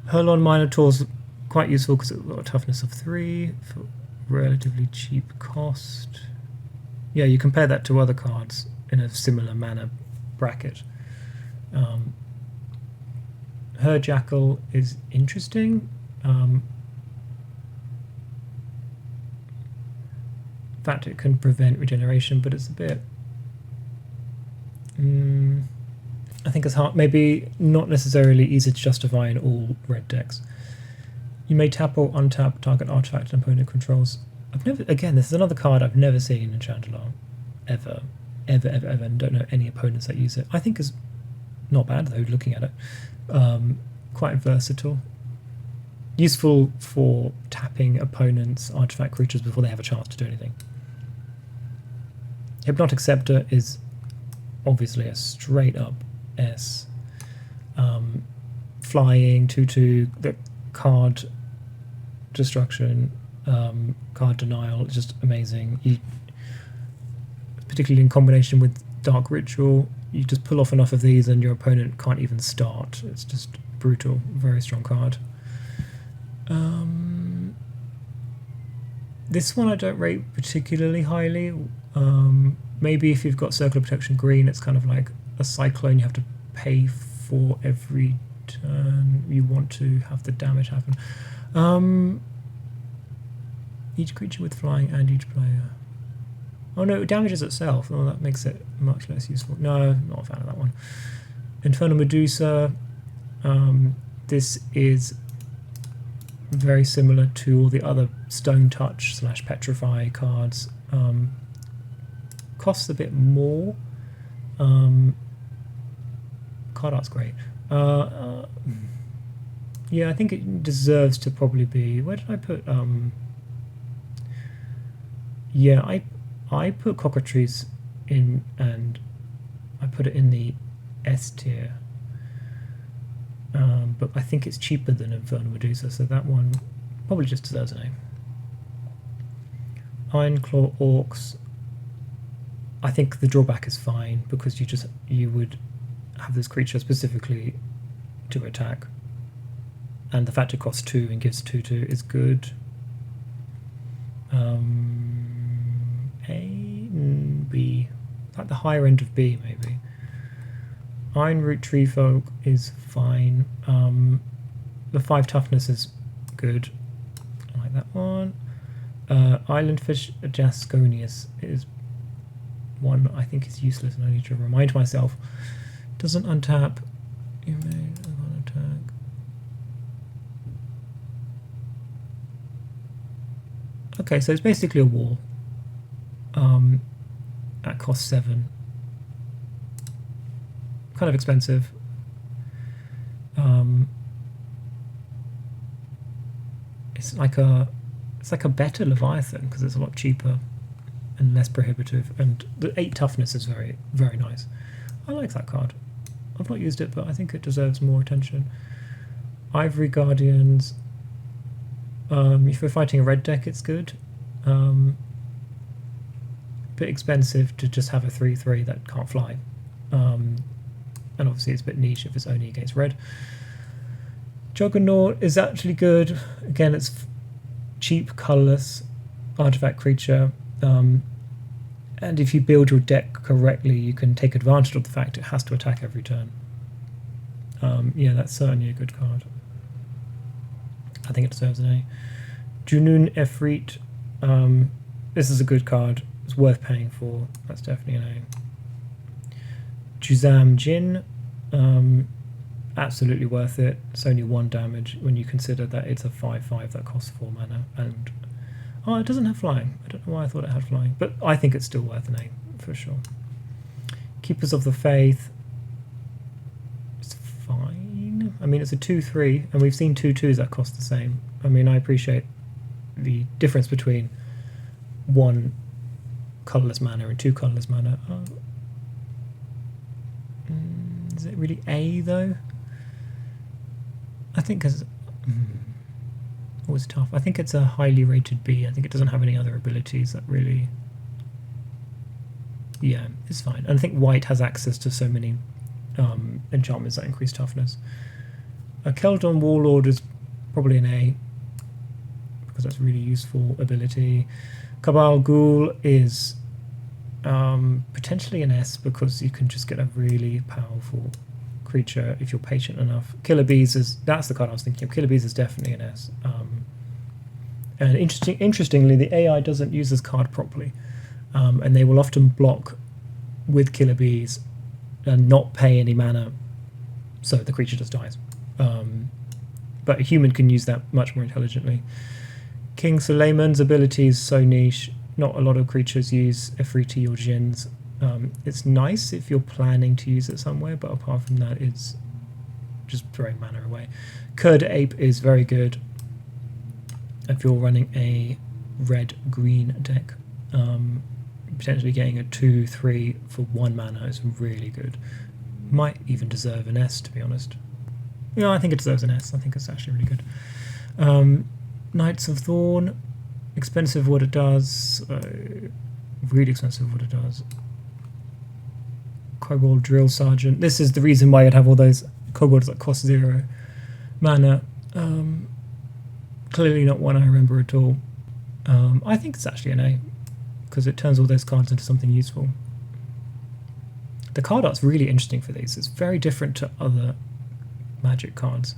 Hurlon Minotaur's quite useful because it's got a toughness of 3 for relatively cheap cost. Yeah, you compare that to other cards in a similar mana bracket. Her Jackal is interesting. In fact, it can prevent regeneration, but it's a bit... I think it's hard, maybe not necessarily easy to justify in all red decks. You may tap or untap target artifact and opponent controls. Again, this is another card I've never seen in Shandalar, ever, and don't know any opponents that use it. I think is not bad though, looking at it. Quite versatile. Useful for tapping opponents' artifact creatures before they have a chance to do anything. Hypnotic Scepter is obviously a straight up S. Flying, 2/2, the card destruction, card denial, it's just amazing. Particularly in combination with Dark Ritual, you just pull off enough of these and your opponent can't even start. It's just brutal, very strong card. This one I don't rate particularly highly. Maybe if you've got Circle of Protection green, it's kind of like a Cyclone you have to pay for every turn you want to have the damage happen. Each creature with flying and each player. Oh no, it damages itself. Oh, that makes it much less useful. No, not a fan of that one. Infernal Medusa. This is very similar to all the other Stone Touch / Petrify cards. Costs a bit more. Card art's great. Yeah, I think it deserves to probably be... Where did I put... Yeah, I put Cockatrice in, and I put it in the S tier. But I think it's cheaper than Infernal Medusa, so that one probably just deserves an A. Ironclaw Orcs. I think the drawback is fine because you would have this creature specifically to attack, and the fact it costs 2 and gives 2/2 is good. A and B, like the higher end of B maybe. Ironroot Treefolk is fine. The 5 toughness is good. I like that one. Islandfish Jasconius is one I think is useless, and I need to remind myself. Doesn't untap. You may attack. Okay, so it's basically a wall. At cost 7. Kind of expensive. It's like a better Leviathan because it's a lot cheaper and less prohibitive, and the 8 toughness is very, very nice. I like that card. I've not used it, but I think it deserves more attention. Ivory Guardians. If you're fighting a red deck, it's good. Bit expensive to just have a 3/3 that can't fly. And obviously it's a bit niche if it's only against red. Juggernaut is actually good. Again, it's cheap, colourless artifact creature. And if you build your deck correctly, you can take advantage of the fact it has to attack every turn. Yeah, that's certainly a good card. I think it deserves an A. Junoon Efreet. This is a good card. It's worth paying for. That's definitely an A. Juzam Jin. Absolutely worth it. It's only 1 damage when you consider that it's a 5/5 that costs 4 mana. And oh, it doesn't have flying. I don't know why I thought it had flying, but I think it's still worth an A for sure. Keepers of the Faith. It's fine. I mean, it's a 2/3, and we've seen 2/2s that cost the same. I mean, I appreciate the difference between 1 colourless mana and 2 colourless mana. Is it really A though? I think because it was tough. I think it's a highly rated B. I think it doesn't have any other abilities that really. Yeah, it's fine. And I think white has access to so many enchantments that increase toughness. A Keldon Warlord is probably an A because that's a really useful ability. Cabal Ghoul is potentially an S because you can just get a really powerful creature if you're patient enough. Killer Bees that's the card I was thinking of. Killer Bees is definitely an S. And interestingly, the AI doesn't use this card properly, and they will often block with Killer Bees and not pay any mana, so the creature just dies. But a human can use that much more intelligently. King Suleiman's ability is so niche. Not a lot of creatures use Efreeti or Djinns. It's nice if you're planning to use it somewhere, but apart from that, it's just throwing mana away. Kurd Ape is very good if you're running a red-green deck. Potentially getting a 2/3 for 1 mana is really good. Might even deserve an S, to be honest. Yeah, I think it deserves an S. I think it's actually really good. Knights of Thorn, expensive what it does. Really expensive what it does. Kobold Drill Sergeant. This is the reason why you'd have all those kobolds that cost 0 mana. Clearly not one I remember at all. I think it's actually an A because it turns all those cards into something useful. The card art's really interesting for these. It's very different to other Magic cards.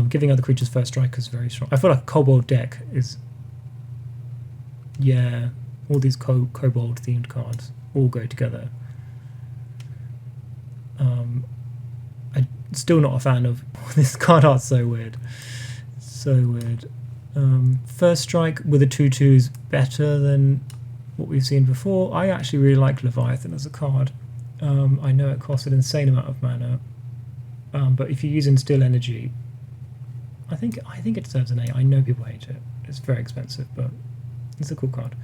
Giving other creatures first strike is very strong. I feel like a kobold deck is, yeah, all these kobold themed cards all go together. I'm still not a fan of this card art. So weird, so weird. First strike with a 2/2 is better than what we've seen before. I actually really like Leviathan as a card. I know it costs an insane amount of mana, but if you use Instill Energy, I think it deserves an A. I know people hate it. It's very expensive, but it's a cool card.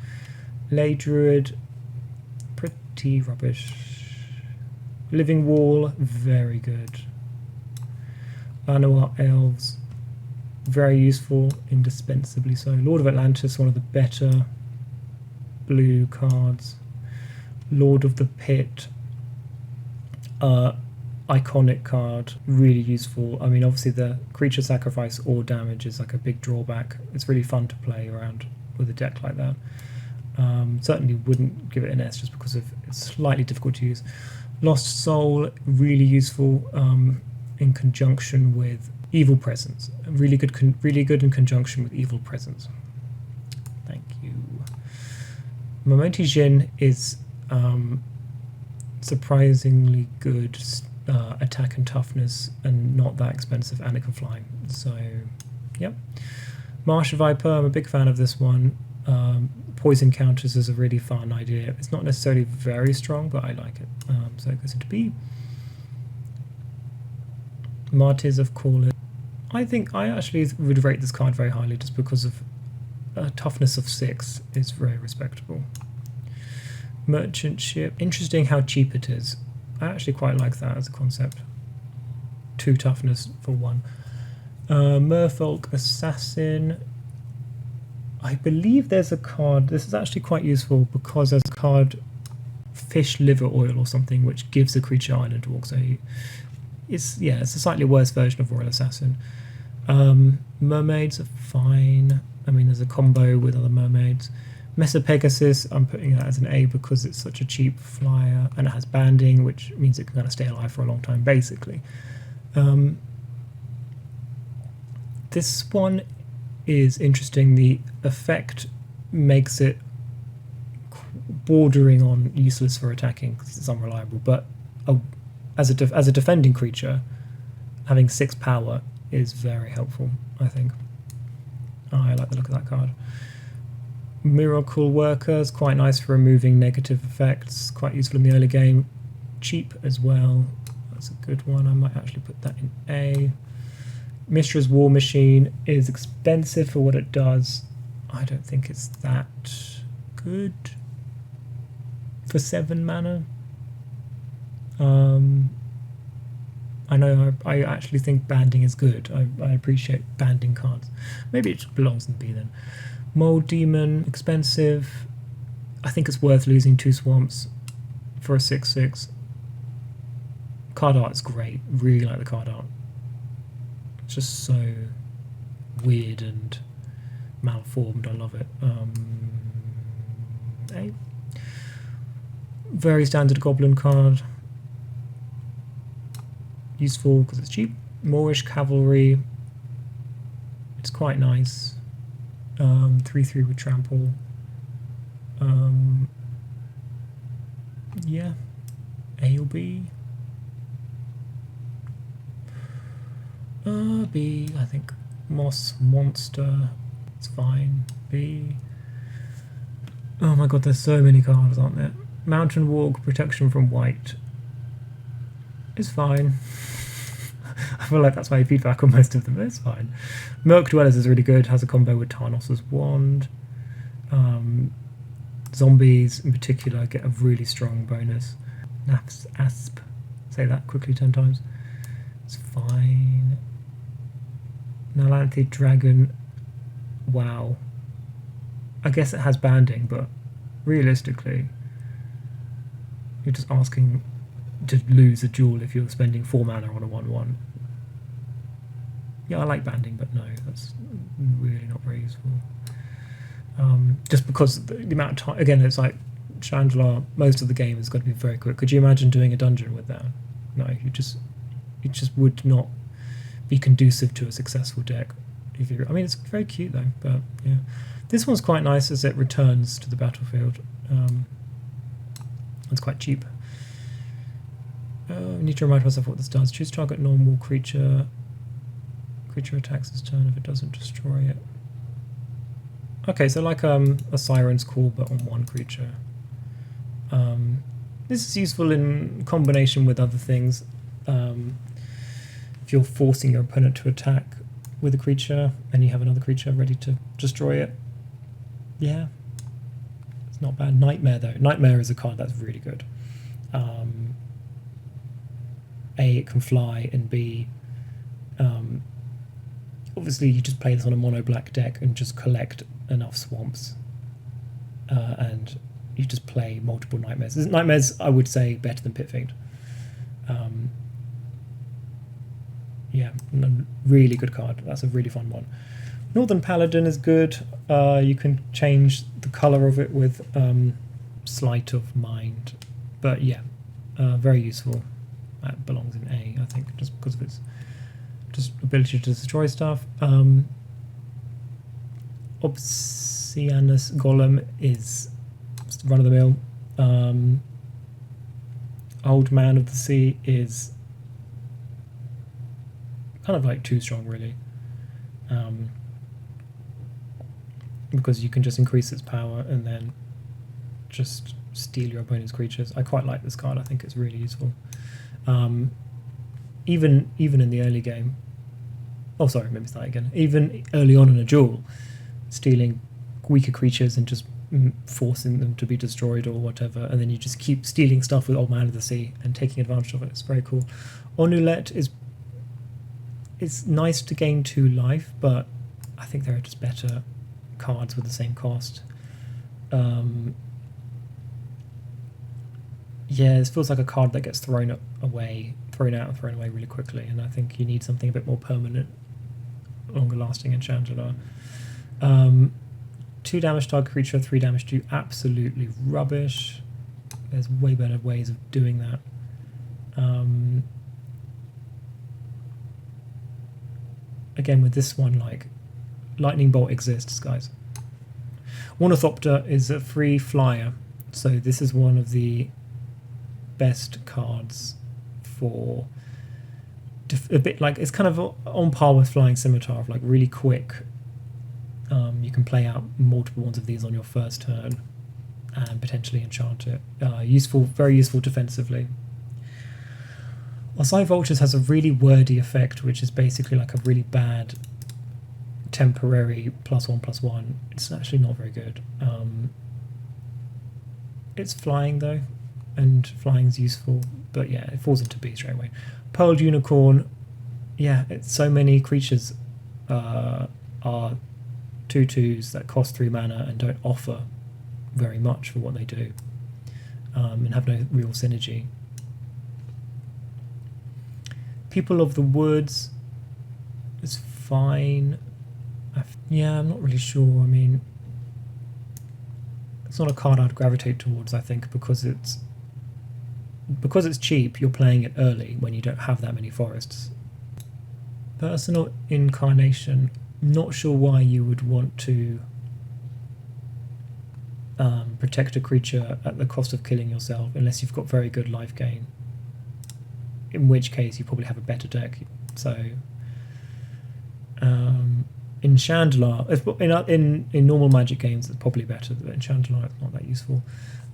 Ley Druid, pretty rubbish. Living Wall, very good. Llanowar Elves, very useful, indispensably so. Lord of Atlantis, one of the better blue cards. Lord of the Pit, iconic card, really useful. I mean, obviously the creature sacrifice or damage is like a big drawback. It's really fun to play around with a deck like that. Certainly wouldn't give it an S just because of it's slightly difficult to use. Lost Soul, really useful in conjunction with Evil Presence. Really good in conjunction with Evil Presence. Thank you. Momenti Jin is surprisingly good attack and toughness and not that expensive, and it can fly. So, yep. Marsh Viper, I'm a big fan of this one. Poison counters is a really fun idea. It's not necessarily very strong, but I like it. So it goes into B. Martyrs of Call It. I think I actually would rate this card very highly just because of toughness of 6 is very respectable. Merchant Ship. Interesting how cheap it is. I actually quite like that as a concept. 2 toughness for 1. Merfolk Assassin. I believe there's a card. This is actually quite useful because there's a card, Fish Liver Oil or something, which gives the creature Island Walk. So it's a slightly worse version of Royal Assassin. Mermaids are fine. I mean, there's a combo with other mermaids. Mesa Pegasus, I'm putting that as an A because it's such a cheap flyer and it has banding, which means it can kind of stay alive for a long time, basically. This one is interesting. The effect makes it bordering on useless for attacking because it's unreliable, but as a defending creature, having 6 power is very helpful, I think. I like the look of that card. Miracle Workers, quite nice for removing negative effects, quite useful in the early game. Cheap as well, that's a good one. I might actually put that in A. Mishra's War Machine is expensive for what it does. I don't think it's that good for 7 mana. I know I actually think banding is good. I appreciate banding cards. Maybe it belongs in B then. Mold Demon, expensive. I think it's worth losing 2 swamps for a 6/6. Card art is great. Really like the card art. It's just so weird and malformed. I love it. A. Very standard goblin card. Useful because it's cheap. Moorish Cavalry. It's quite nice. 3/3 with trample. Yeah. A or B? B, I think. Moss Monster. It's fine. B. Oh my god, there's so many cards, aren't there? Mountain Walk, Protection from White. It's fine. I feel like that's my feedback on most of them, but it's fine. Merc Dwellers is really good, has a combo with Tarnos' Wand. Zombies, in particular, get a really strong bonus. Naf's Asp. Say that quickly 10 times. It's fine. Nalanthe Dragon. Wow. I guess it has banding, but realistically, you're just asking to lose a duel if you're spending 4 mana on a 1/1. Yeah, I like banding, but no, that's really not very useful. Just because the amount of time, again, it's like Shandalar, most of the game is going to be very quick. Could you imagine doing a dungeon with that? No, it just would not be conducive to a successful deck. I mean, it's very cute though, but yeah. This one's quite nice as it returns to the battlefield. It's quite cheap. I need to remind myself what this does. Choose target normal creature. Creature attacks this turn if it doesn't destroy it. Okay, so like a Siren's Call, but on 1 creature. This is useful in combination with other things. If you're forcing your opponent to attack with a creature and you have another creature ready to destroy it, yeah, it's not bad. Nightmare though. Nightmare is a card that's really good. A, it can fly, and B, obviously you just play this on a mono black deck and just collect enough swamps, and you just play multiple nightmares. Nightmares, I would say, better than Pit Fiend. Yeah, really good card. That's a really fun one. Northern Paladin is good. You can change the colour of it with Sleight of Mind, but yeah, very useful. That belongs in A, I think, just because of its just ability to destroy stuff. Obsianus Golem is just run of the mill. Old Man of the Sea is kind of like too strong, really, because you can just increase its power and then just steal your opponent's creatures. I quite like this card. I think it's really useful. Even in the early game. Oh, sorry, let me start again. Even early on in a duel, stealing weaker creatures and just forcing them to be destroyed or whatever, and then you just keep stealing stuff with Old Man of the Sea and taking advantage of it. It's very cool. Onulet is, it's nice to gain 2 life, but I think there are just better cards with the same cost. Yeah, this feels like a card that gets thrown out and thrown away really quickly, and I think you need something a bit more permanent, longer lasting in Shandalar. 2 damage target creature, 3 damage to you, absolutely rubbish. There's way better ways of doing that. Again, with this one, like, Lightning Bolt exists, guys. Ornithopter is a free flyer, so this is one of the best cards for a bit like, it's kind of on par with Flying Scimitar, of like really quick. You can play out multiple ones of these on your first turn and potentially enchant it. Useful, very useful defensively. Osai Vultures has a really wordy effect, which is basically like a really bad temporary +1/+1. It's actually not very good. It's flying though, and flying's useful, but yeah, it falls into B straight away. Pearled Unicorn, yeah, it's so many creatures are 2/2s that cost 3 mana and don't offer very much for what they do, and have no real synergy. People of the Woods is fine. Yeah, I'm not really sure. I mean, it's not a card I'd gravitate towards, I think, because it's cheap. You're playing it early when you don't have that many forests. Personal Incarnation. Not sure why you would want to protect a creature at the cost of killing yourself, unless you've got very good life gain, in which case you probably have a better deck. So in Shandalar, in normal Magic games it's probably better, but in Shandalar it's not that useful.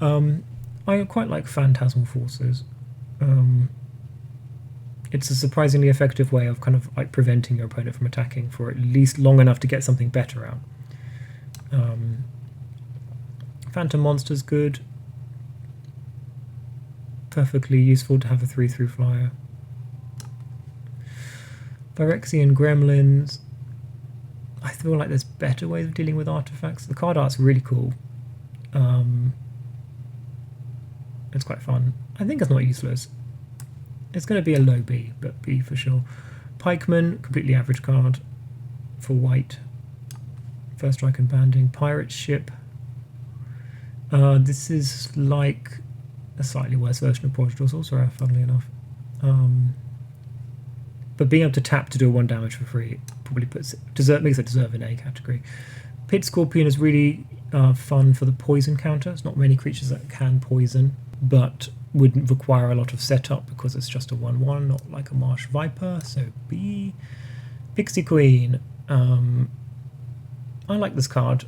I quite like Phantasmal Forces. It's a surprisingly effective way of kind of like preventing your opponent from attacking for at least long enough to get something better out. Phantom Monster's good. Perfectly useful to have a 3/3 flyer. Phyrexian Gremlins. I feel like there's better ways of dealing with artifacts. The card art's really cool. It's quite fun. I think it's not useless. It's going to be a low B, but B for sure. Pikeman, completely average card for white. First strike and banding. Pirate Ship. This is like a slightly worse version of Prodigal Sorcerer, funnily enough. But being able to tap to do 1 damage for free probably makes it deserve an A category. Pit Scorpion is really fun for the poison counter. It's not many creatures that can poison, but wouldn't require a lot of setup because it's just a 1/1, not like a Marsh Viper, so B. Pixie Queen. I like this card.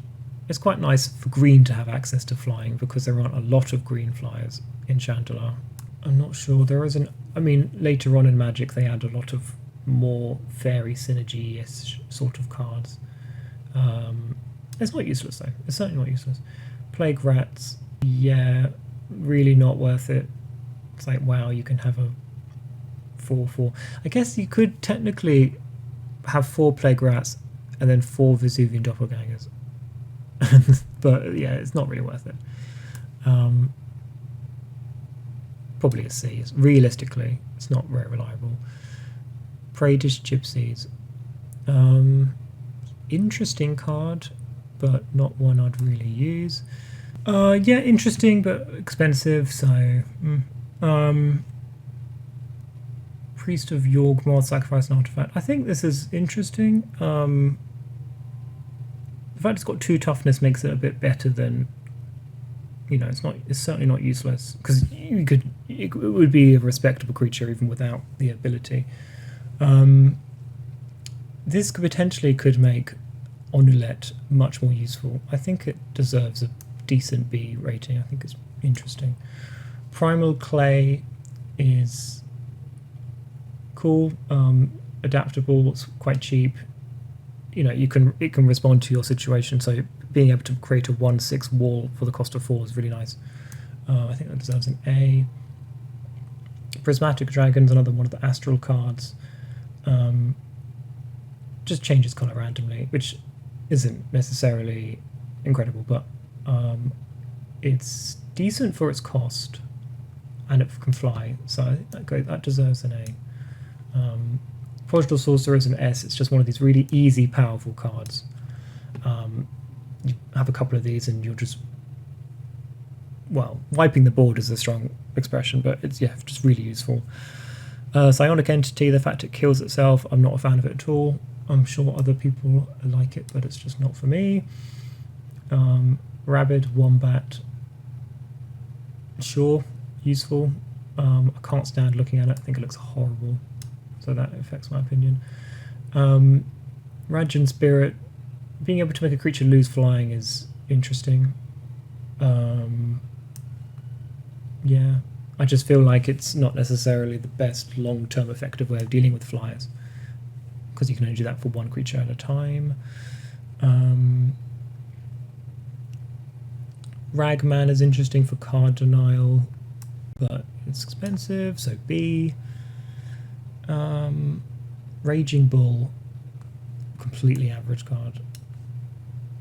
It's quite nice for green to have access to flying because there aren't a lot of green flyers in Shandalar. I'm not sure there isn't. I mean, later on in Magic they add a lot of more fairy synergy-ish sort of cards. It's not useless though. It's certainly not useless. Plague Rats, yeah, really not worth it. It's like, wow, you can have a 4/4. I guess you could technically have 4 Plague Rats and then 4 Vesuvian Doppelgangers. But yeah, it's not really worth it. Probably a C. Realistically, it's not very reliable. Pradish Gypsies. Interesting card, but not one I'd really use. Yeah, interesting, but expensive, so... Priest of Yorgmoth, sacrifice an artifact. I think this is interesting. The fact it's got 2 toughness makes it a bit better than... You know, it's certainly not useless, because it would be a respectable creature even without the ability. This potentially could make Onulet much more useful. I think it deserves a decent B rating. I think it's interesting. Primal Clay is cool, adaptable, it's quite cheap. you know, it can respond to your situation. So being able to create a 1/6 wall for the cost of 4 is really nice. I think that deserves an A. Prismatic Dragon's another one of the astral cards. Just changes colour randomly, which isn't necessarily incredible, but it's decent for its cost, and it can fly, so I think that deserves an A. Prodigal Sorcerer is an S. It's just one of these really easy, powerful cards. You have a couple of these and you're just, well, wiping the board is a strong expression, but it's, yeah, just really useful. Psionic Entity, the fact it kills itself, I'm not a fan of it at all. I'm sure other people like it, but it's just not for me. Rabid Wombat, sure, useful. I can't stand looking at it. I think it looks horrible, so that affects my opinion. Radiant Spirit, being able to make a creature lose flying is interesting. Yeah, I just feel like it's not necessarily the best long-term effective way of dealing with flyers, because you can only do that for one creature at a time. Ragman is interesting for card denial, but it's expensive, so B. Raging Bull, completely average card.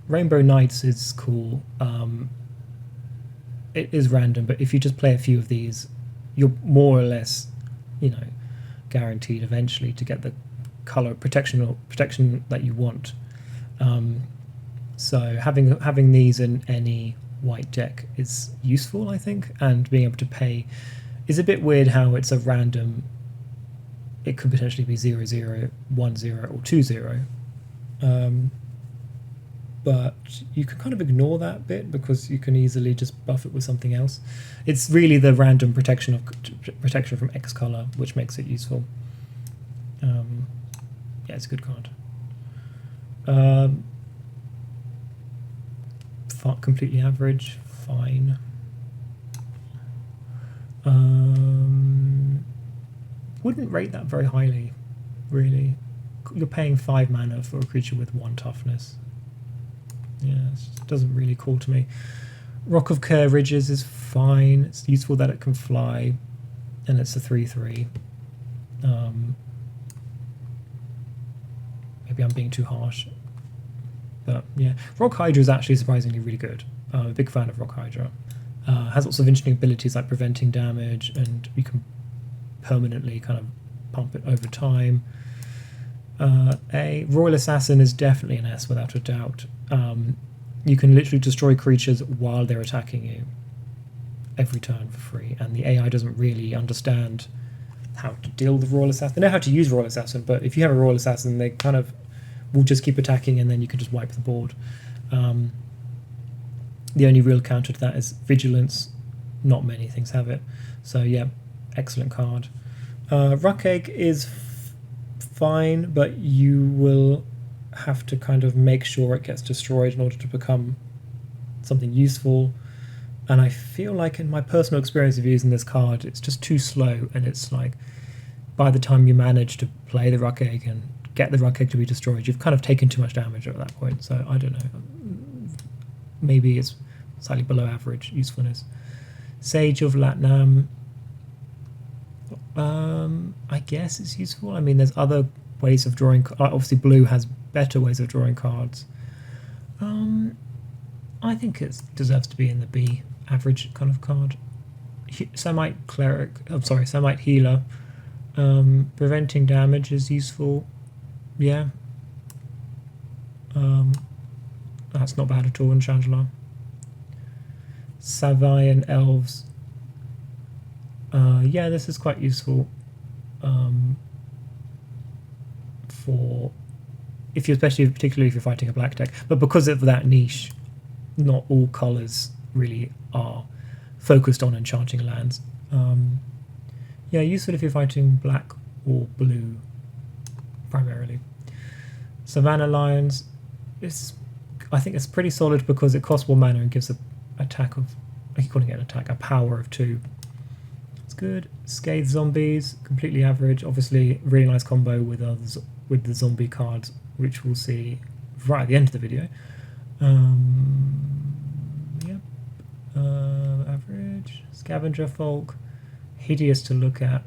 Rainbow Knights is cool. It is random, but if you just play a few of these, you're more or less, you know, guaranteed eventually to get the color protection that you want. So having these in any white deck is useful, I think, and being able to pay is a bit weird how it's a random. It could potentially be 0/0, 1/0, or 2/0. But you can kind of ignore that bit because you can easily just buff it with something else. It's really the random protection from X color which makes it useful. Yeah, it's a good card. Completely average, fine. Wouldn't rate that very highly, really. You're paying 5 mana for a creature with 1 toughness. Yeah, it doesn't really call to me. Rock of Care Ridges is fine. It's useful that it can fly, and it's a 3/3. Maybe I'm being too harsh, but yeah. Rock Hydra is actually surprisingly really good. I'm a big fan of Rock Hydra. Has lots of interesting abilities like preventing damage, and you can permanently kind of pump it over time. A Royal Assassin is definitely an S without a doubt. You can literally destroy creatures while they're attacking you every turn for free, and the AI doesn't really understand how to deal with Royal Assassin. They know how to use Royal Assassin, but if you have a Royal Assassin, they kind of will just keep attacking, and then you can just wipe the board. The only real counter to that is Vigilance. Not many things have it. So yeah, excellent card. Ruck Egg is fine, but you will have to kind of make sure it gets destroyed in order to become something useful. And I feel like in my personal experience of using this card, it's just too slow, and it's like by the time you manage to play the Ruck Egg and get the Ruck Egg to be destroyed, you've kind of taken too much damage at that point. So I don't know. Maybe it's slightly below average usefulness. Sage of Latnam, I guess it's useful. I mean, there's other ways of drawing. Obviously, blue has better ways of drawing cards. I think it deserves to be in the B, average kind of card. Semite Healer. Preventing damage is useful. Yeah. That's not bad at all in Shandalar. Savian Elves. Yeah, this is quite useful for particularly if you're fighting a black deck. But because of that niche, not all colours really are focused on enchanting lands. Yeah, useful if you're fighting black or blue primarily. Savannah Lions, I think it's pretty solid because it costs 1 mana and gives a attack of, I keep calling it an attack, a power of 2. It's good. Scathe Zombies, completely average. Obviously, really nice combo with the zombie cards which we'll see right at the end of the video. Yep. Average. Scavenger Folk. Hideous to look at.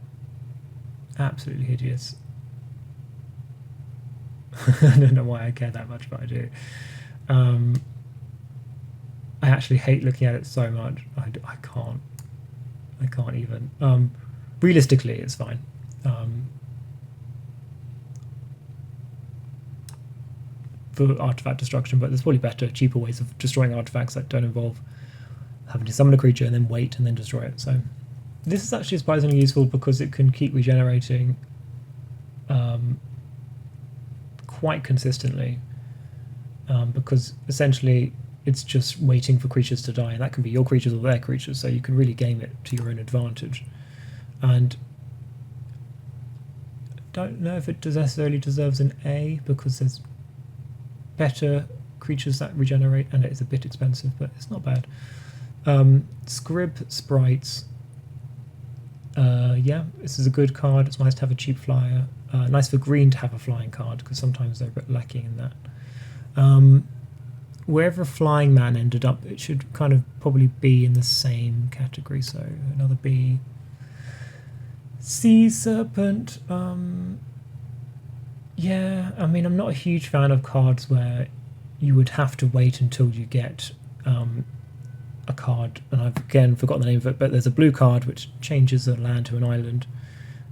Absolutely hideous. I don't know why I care that much, but I do. I actually hate looking at it so much. I can't even. Realistically, it's fine. For artifact destruction, but there's probably better, cheaper ways of destroying artifacts that don't involve having to summon a creature and then wait and then destroy it. So this is actually surprisingly useful because it can keep regenerating quite consistently, because essentially it's just waiting for creatures to die, and that can be your creatures or their creatures, so you can really game it to your own advantage. And don't know if it necessarily deserves an A, because there's better creatures that regenerate and it is a bit expensive, but it's not bad. Scrib Sprites. Yeah, this is a good card. It's nice to have a cheap flyer. Nice for green to have a flying card, because sometimes they're a bit lacking in that. Wherever a flying man ended up, it should kind of probably be in the same category, so another B. Sea Serpent. Yeah, I mean, I'm not a huge fan of cards where you would have to wait until you get a card, and I've again forgotten the name of it, but there's a blue card which changes a land to an island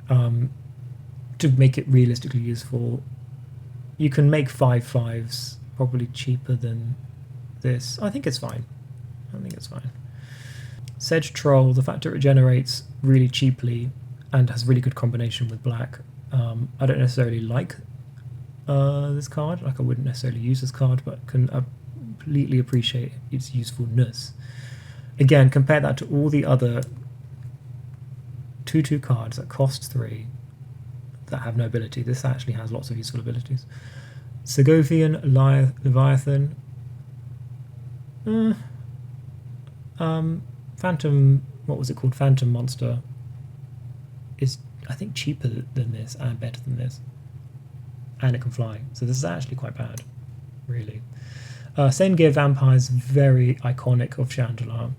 to make it realistically useful. You can make 5/5s probably cheaper than this. I think it's fine. Sedge Troll, the fact it regenerates really cheaply and has really good combination with black. I don't necessarily like this card. Like, I wouldn't necessarily use this card, but can completely appreciate its usefulness. Again, compare that to all the other 2/2 cards that cost 3 that have no ability. This actually has lots of useful abilities. Segovian Leviathan. Phantom, what was it called? Phantom Monster is, I think, cheaper than this and better than this. And it can fly. So this is actually quite bad, really. Same Gear Vampire is very iconic of Shandalar.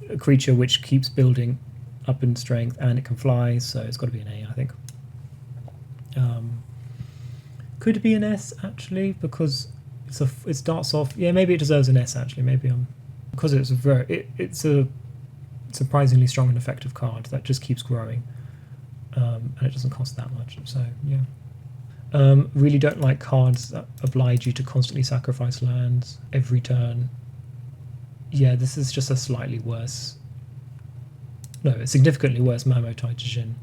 A creature which keeps building up in strength, and it can fly, so it's got to be an A, I think. Could it be an S, actually, because it starts off... Yeah, maybe it deserves an S, actually. Maybe because it's a surprisingly strong and effective card that just keeps growing, and it doesn't cost that much, so yeah. Really don't like cards that oblige you to constantly sacrifice lands every turn. Yeah, this is just a slightly worse... No, a significantly worse Mammoth-Titijin,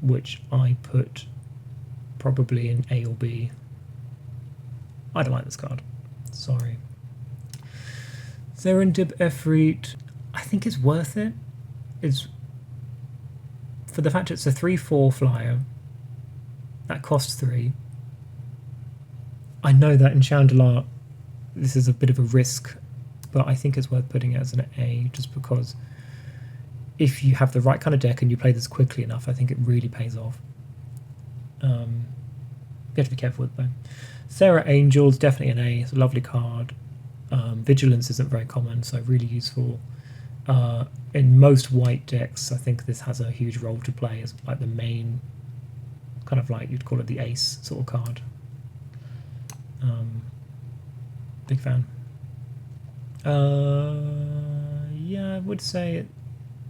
which I put probably in A or B. I don't like this card. Sorry. Serendib Efreet, I think it's worth it. It's for the fact it's a 3/4 flyer that costs 3. I know that in Shandalar this is a bit of a risk, but I think it's worth putting it as an A, just because if you have the right kind of deck and you play this quickly enough, I think it really pays off. You have to be careful with it though. Sarah Angel's definitely an A. It's a lovely card. Vigilance isn't very common, so really useful. In most white decks, I think this has a huge role to play as like the main, kind of like you'd call it the ace sort of card. Big fan. Yeah, I would say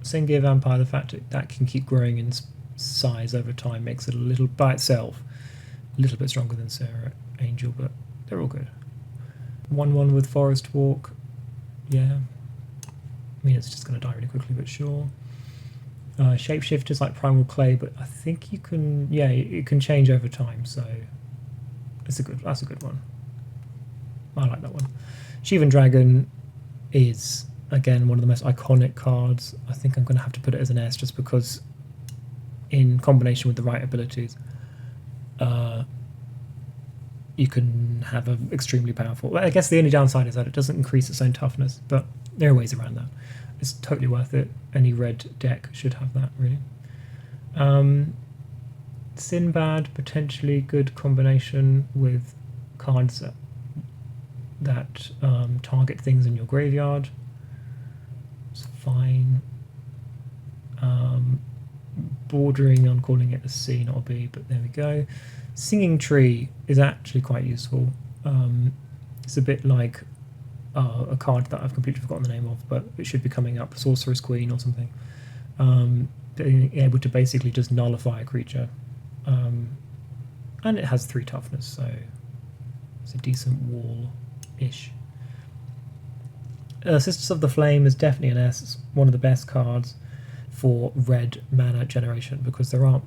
Sengir Vampire, the fact that can keep growing in size over time makes it a little, by itself, a little bit stronger than Sarah Angel, but they're all good. 1/1 with Forest Walk, yeah. I mean, it's just going to die really quickly, but sure. Shapeshift is like Primal Clay, but I think you can, yeah, it can change over time, so that's a good one. I like that one. Shivan Dragon is, again, one of the most iconic cards. I think I'm going to have to put it as an S, just because in combination with the right abilities, you can have an extremely powerful... I guess the only downside is that it doesn't increase its own toughness, but there are ways around that. It's totally worth it. Any red deck should have that, really. Sinbad, potentially good combination with cards that target things in your graveyard. It's fine. Bordering on calling it a C, not a B, but there we go. Singing Tree is actually quite useful. It's a bit like a card that I've completely forgotten the name of, but it should be coming up, Sorcerer's Queen or something. Being able to basically just nullify a creature. And it has 3 toughness, so it's a decent wall-ish. Sisters of the Flame is definitely an S. It's one of the best cards for red mana generation, because there are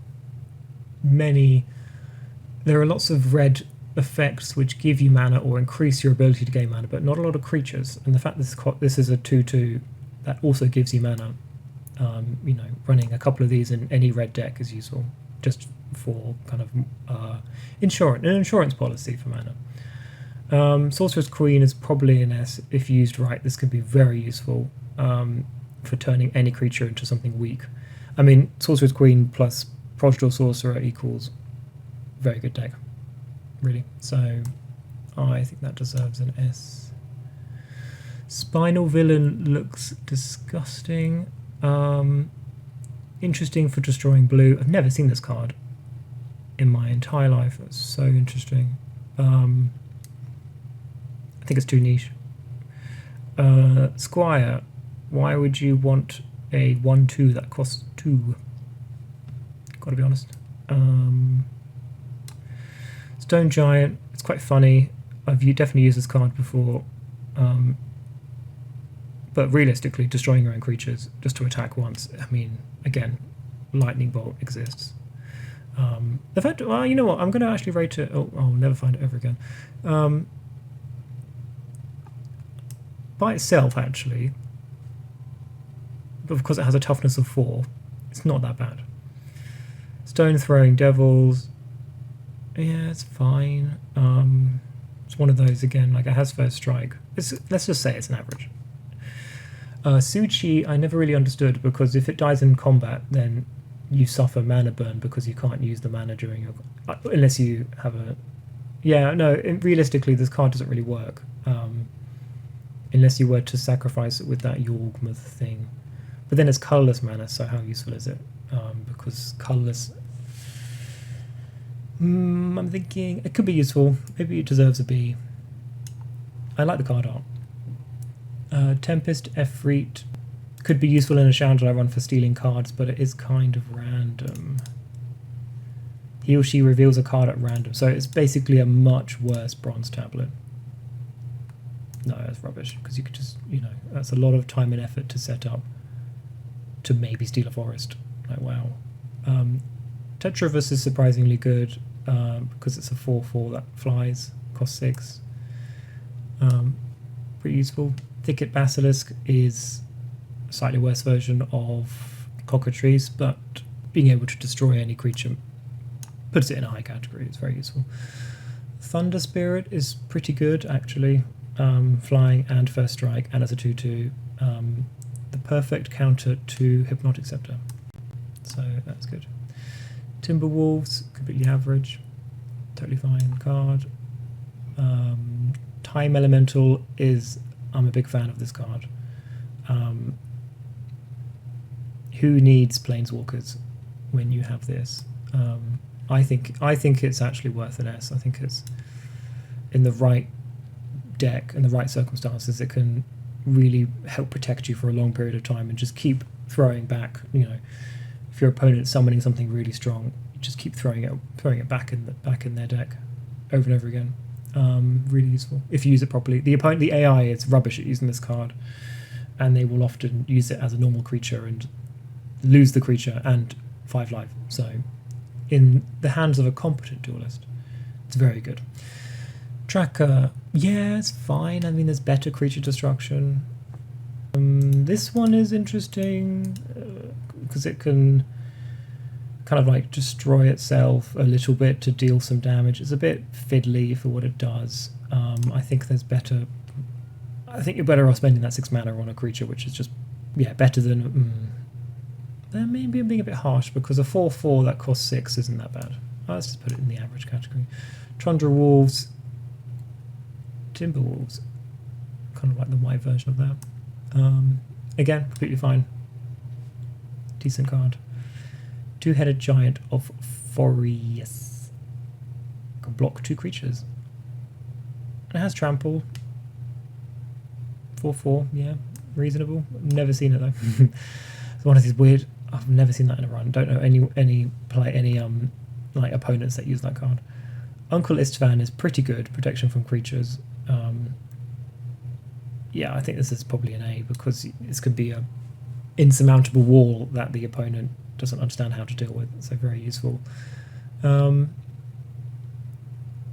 lots of red effects which give you mana or increase your ability to gain mana, but not a lot of creatures. And the fact that this is a 2/2 that also gives you mana, running a couple of these in any red deck is useful, just for kind of an insurance policy for mana. Sorcerer's Queen is probably an S. If used right, this can be very useful for turning any creature into something weak. I mean, Sorcerer's Queen plus Prodigal Sorcerer equals very good deck, really. So I think that deserves an S. Spinal Villain looks disgusting. Interesting for destroying blue. I've never seen this card in my entire life. It's so interesting. I think it's too niche. Squire, why would you want a 1/2 that costs 2? Gotta be honest. Stone Giant, it's quite funny. I've definitely used this card before. But realistically, destroying your own creatures just to attack once, I mean, again, Lightning Bolt exists. The fact, well, you know what, I'm going to actually rate it, I'll never find it ever again. By itself, actually, but because it has a toughness of 4, it's not that bad. Stone Throwing Devils, yeah, it's fine. It's one of those, again, like it has first strike. Let's just say it's an average. Suchi, I never really understood, because if it dies in combat, then you suffer mana burn because you can't use the mana during your... unless you have a... Yeah, no, realistically, this card doesn't really work. Unless you were to sacrifice it with that Yorgmuth thing. But then it's colourless mana, so how useful is it? Because colourless... I'm thinking it could be useful. Maybe it deserves a B. I like the card art. Tempest Efreet could be useful in a Shandalar run for stealing cards, but it is kind of random. He or she reveals a card at random, so it's basically a much worse Bronze Tablet. No, that's rubbish, because you could just, that's a lot of time and effort to set up to maybe steal a forest. Like, wow. Tetravus is surprisingly good, because it's a 4/4 that flies, costs 6. Pretty useful. Thicket Basilisk is a slightly worse version of Cockatrice, but being able to destroy any creature puts it in a high category. It's very useful. Thunder Spirit is pretty good, actually. Flying and first strike, and as a 2/2. The perfect counter to Hypnotic Scepter. So that's good. Timberwolves, completely average. Totally fine card. Time Elemental is... I'm a big fan of this card. Who needs Planeswalkers when you have this? I think it's actually worth an S. I think it's in the right deck and the right circumstances. It can really help protect you for a long period of time and just keep throwing back. If your opponent's summoning something really strong, just keep throwing it back in their deck over and over again. Really useful if you use it properly. The AI is rubbish at using this card, and they will often use it as a normal creature and lose the creature and 5 life. So in the hands of a competent duelist, it's very good. Tracker, yeah, it's fine. I mean, there's better creature destruction. This one is interesting because it can kind of like destroy itself a little bit to deal some damage. It's a bit fiddly for what it does. I think there's better... I think you're better off spending that 6 mana on a creature, which is just, yeah, better than... Maybe I'm being a bit harsh because a 4/4 that costs 6 isn't that bad. Let's just put it in the average category. Tundra Wolves, Timber Wolves, kind of like the white version of that. Again, completely fine. Decent card. Two-headed Giant of Forius. Can block 2 creatures. And it has Trample. 4/4, yeah, reasonable. Never seen it though. It's one of these weird. I've never seen that in a run. Don't know any like opponents that use that card. Uncle Istvan is pretty good. Protection from creatures. Yeah, I think this is probably an A because this could be a insurmountable wall that the opponent doesn't understand how to deal with. So very useful.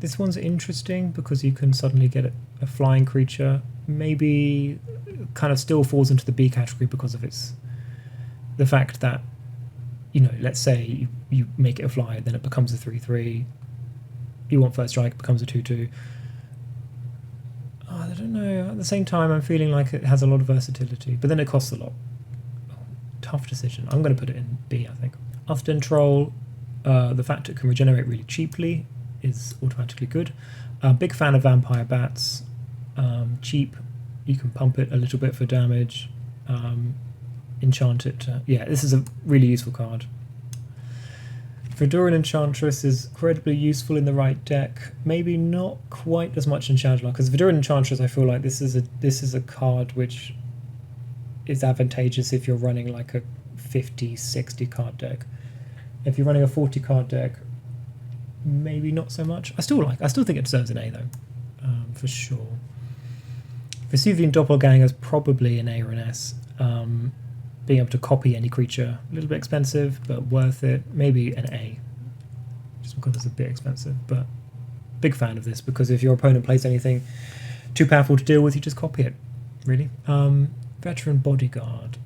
This one's interesting because you can suddenly get a flying creature. Maybe kind of still falls into the B category because of the fact that, you know, let's say you make it a fly, then it becomes a 3/3. You want first strike, it becomes a 2/2. I don't know. At the same time, I'm feeling like it has a lot of versatility, but then it costs a lot. Tough decision. I'm going to put it in B, I think. Ufton Troll, the fact it can regenerate really cheaply is automatically good. Big fan of Vampire Bats. Cheap. You can pump it a little bit for damage. Enchant it. Yeah, this is a really useful card. Verduran Enchantress is incredibly useful in the right deck. Maybe not quite as much in Shandalar, because Verduran Enchantress, I feel like this is a card which is advantageous if you're running like a 50-60 card deck. If you're running a 40 card deck, maybe not so much. I still think it deserves an A though, for sure. Vesuvian Doppelganger is probably an A or an S. Being able to copy any creature, a little bit expensive, but worth it. Maybe an A, just because it's a bit expensive, but big fan of this because if your opponent plays anything too powerful to deal with, you just copy it, really. Veteran Bodyguard.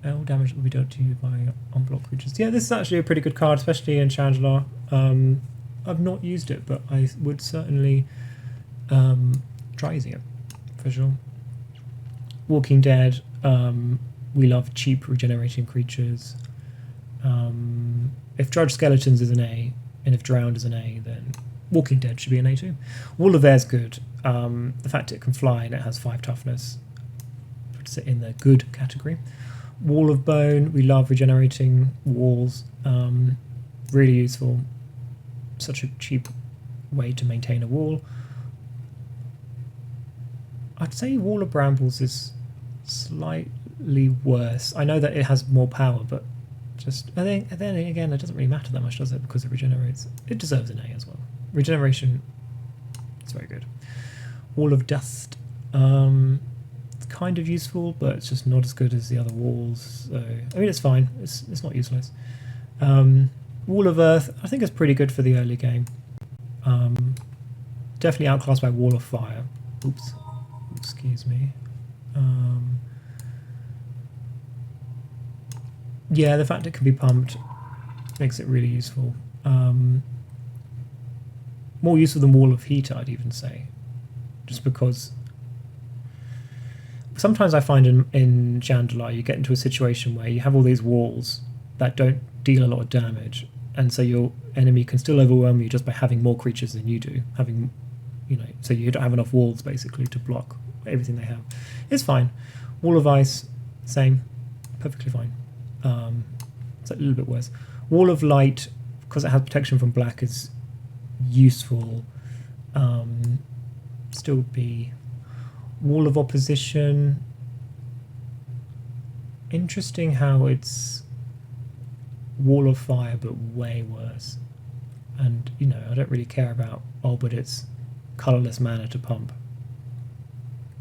L damage will be dealt to you by unblocked creatures. Yeah, this is actually a pretty good card, especially in Shandalar. I've not used it, but I would certainly try using it, for sure. Walking Dead. We love cheap regenerating creatures. If Drudge Skeletons is an A, and if Drowned is an A, then Walking Dead should be an A too. Wall of Air's good. The fact it can fly and it has 5 toughness puts it in the good category. Wall of Bone, we love regenerating walls. Really useful. Such a cheap way to maintain a wall. I'd say Wall of Brambles is slightly worse. I know that it has more power, but then again, it doesn't really matter that much, does it? Because it regenerates. It deserves an A as well. Regeneration, it's very good. Wall of Dust, it's kind of useful, but it's just not as good as the other walls. So I mean, it's fine. It's not useless. Wall of Earth, I think is pretty good for the early game. Definitely outclassed by Wall of Fire. Oops, excuse me. Yeah, the fact it can be pumped makes it really useful. More useful than Wall of Heat, I'd even say. Just because sometimes I find in Shandalar you get into a situation where you have all these walls that don't deal a lot of damage, and so your enemy can still overwhelm you just by having more creatures than you do. So you don't have enough walls basically to block everything they have. It's fine. Wall of Ice, same, perfectly fine. It's a little bit worse. Wall of Light, because it has protection from black, is useful. Still be. Wall of Opposition. Interesting how it's Wall of Fire, but way worse. And I don't really care about. But it's colorless mana to pump.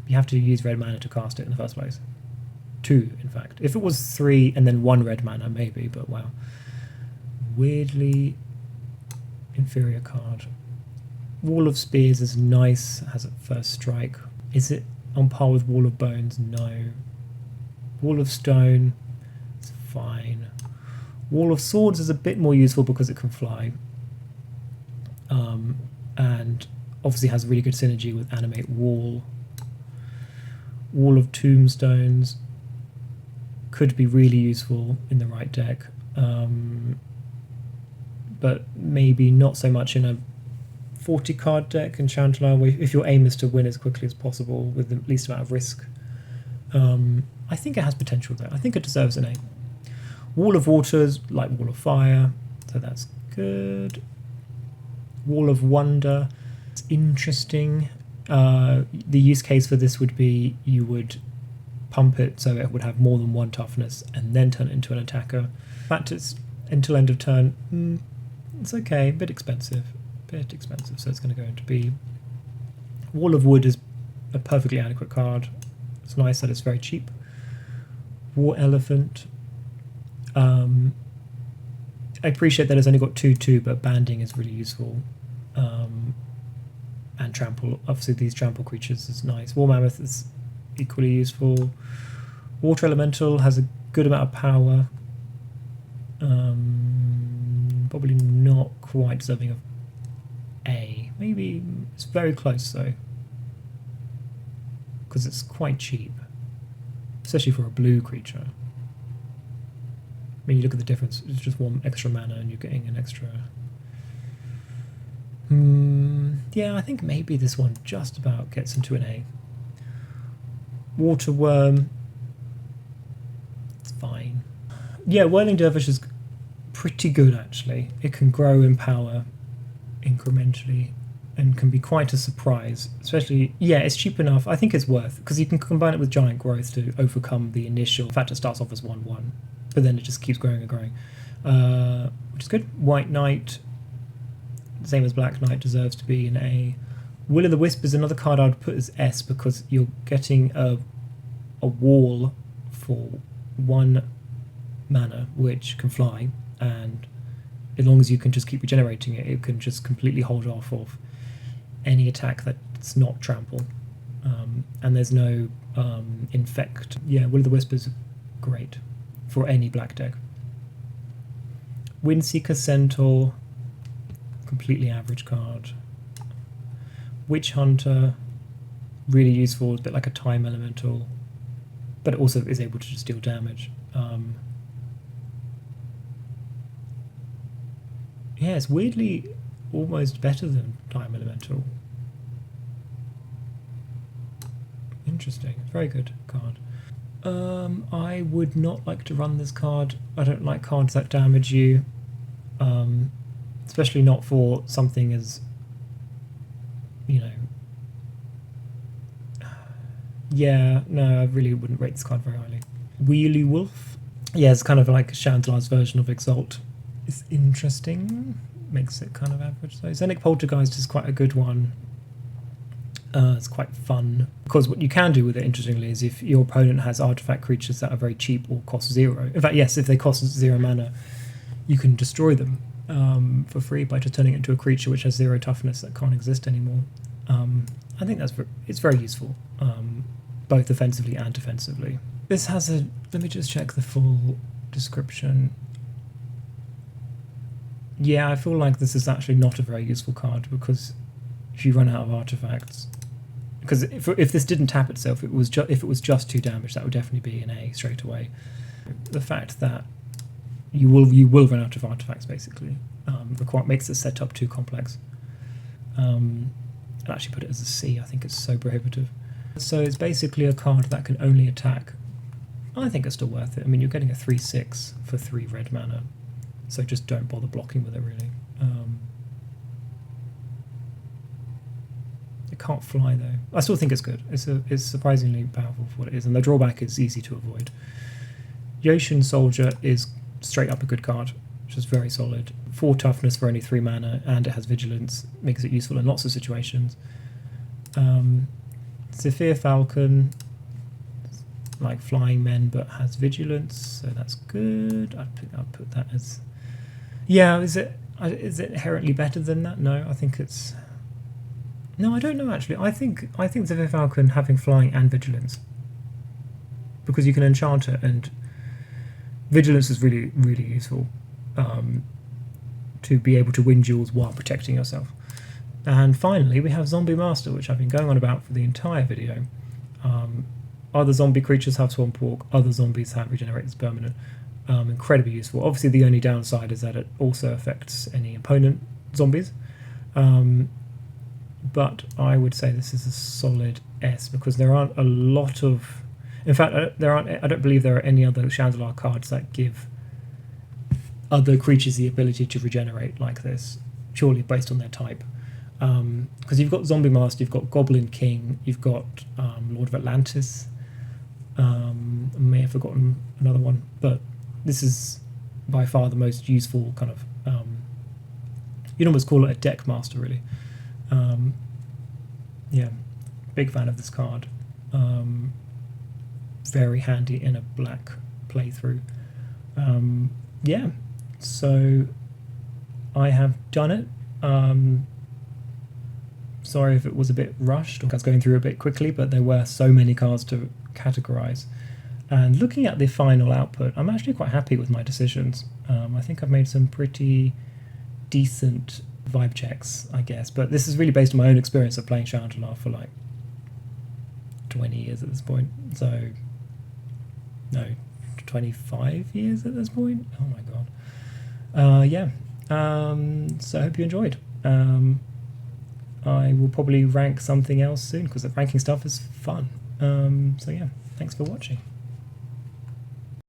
You have to use red mana to cast it in the first place. 2, in fact. If it was 3 and then 1 red mana, maybe, but wow. Weirdly inferior card. Wall of Spears is nice, has a first strike. Is it on par with Wall of Bones? No. Wall of Stone is fine. Wall of Swords is a bit more useful because it can fly. And obviously has really good synergy with Animate Wall. Wall of Tombstones. could be really useful in the right deck, but maybe not so much in a 40 card deck in Shandalar, where if your aim is to win as quickly as possible with the least amount of risk. I think it has potential though. I think it deserves an A. Wall of Waters, like Wall of Fire, so that's good. Wall of Wonder, it's interesting. The use case for this would be you would pump it so it would have more than one toughness and then turn it into an attacker. In fact, it's until end of turn, it's okay, a bit expensive, so it's going to go into B. Wall of Wood is a perfectly adequate card. It's nice that it's very cheap. War Elephant. I appreciate that it's only got 2/2, but banding is really useful. And trample, obviously these trample creatures is nice. War Mammoth is equally useful. Water Elemental has a good amount of power. Probably not quite deserving of A. Maybe it's very close though, because it's quite cheap, especially for a blue creature. I mean, you look at the difference, it's just one extra mana and you're getting an extra... yeah, I think maybe this one just about gets into an A. Water Worm, it's fine. Yeah, Whirling Dervish is pretty good actually. It can grow in power incrementally and can be quite a surprise, especially, yeah, it's cheap enough. I think it's worth, because you can combine it with Giant Growth to overcome the initial... In fact, it starts off as 1/1, but then it just keeps growing and growing, which is good. White Knight, same as Black Knight, deserves to be an A. Will o' the Wisp is another card I would put as S, because you're getting a wall for 1 mana which can fly, and as long as you can just keep regenerating it, it can just completely hold off of any attack that's not trample. And there's no infect. Yeah, Will o' the Wisp is great for any black deck. Windseeker Centaur, completely average card. Witch Hunter, really useful, a bit like a time elemental, but it also is able to just deal damage. Yeah, it's weirdly almost better than time elemental. Interesting, very good card. I would not like to run this card. I don't like cards that damage you, especially not for something as, you know... Yeah, no, I really wouldn't rate this card very highly. Wheelie Wolf. Yeah, it's kind of like Shandalar's version of Exalt. It's interesting, makes it kind of average though. Zenic Poltergeist is quite a good one. It's quite fun, because what you can do with it, interestingly, is if your opponent has artifact creatures that are very cheap or cost 0. In fact, yes, if they cost 0 mana, you can destroy them for free by just turning it into a creature which has 0 toughness that can't exist anymore. I think it's very useful, both offensively and defensively. This has a... Let me just check the full description. Yeah, I feel like this is actually not a very useful card, because if you run out of artifacts... Because if this didn't tap itself, if it was just 2 damage, that would definitely be an A straight away. The fact that you will run out of artifacts, basically, makes the setup too complex. I'd actually put it as a C. I think it's so prohibitive. So it's basically a card that can only attack. I think it's still worth it. I mean, you're getting a 3/6 for 3 red mana, so just don't bother blocking with it, really. It can't fly, though. I still think it's good. It's surprisingly powerful for what it is, and the drawback is easy to avoid. Yoshin Soldier is straight up a good card, which is very solid. 4 toughness for only 3 mana, and it has vigilance, makes it useful in lots of situations. Zephyr Falcon, like flying men, but has vigilance, so that's good. I'd put that as... Yeah, is it inherently better than that? No, I think it's... No, I don't know actually. I think Zephyr Falcon having flying and vigilance, because you can enchant it, and vigilance is really, really useful to be able to win duels while protecting yourself. And finally, we have Zombie Master, which I've been going on about for the entire video. other zombie creatures have Swamp Walk, other zombies have Regenerated Permanent. Incredibly useful. Obviously, the only downside is that it also affects any opponent zombies. But I would say this is a solid S because there aren't a lot of. In fact, I don't believe there are any other Shandalar cards that give other creatures the ability to regenerate like this, purely based on their type. Because you've got Zombie Master, you've got Goblin King, you've got Lord of Atlantis. I may have forgotten another one, but this is by far the most useful kind of. You'd almost call it a deck master, really. Yeah, big fan of this card. Very handy in a black playthrough. Yeah, so I have done it. Sorry if it was a bit rushed, or I was going through a bit quickly, but there were so many cards to categorize. And looking at the final output, I'm actually quite happy with my decisions. I think I've made some pretty decent vibe checks, I guess, but this is really based on my own experience of playing Shandalar for like 20 years at this point. So, no, 25 years at this point? Oh my god. Yeah. So I hope you enjoyed. I will probably rank something else soon because the ranking stuff is fun. So yeah, thanks for watching.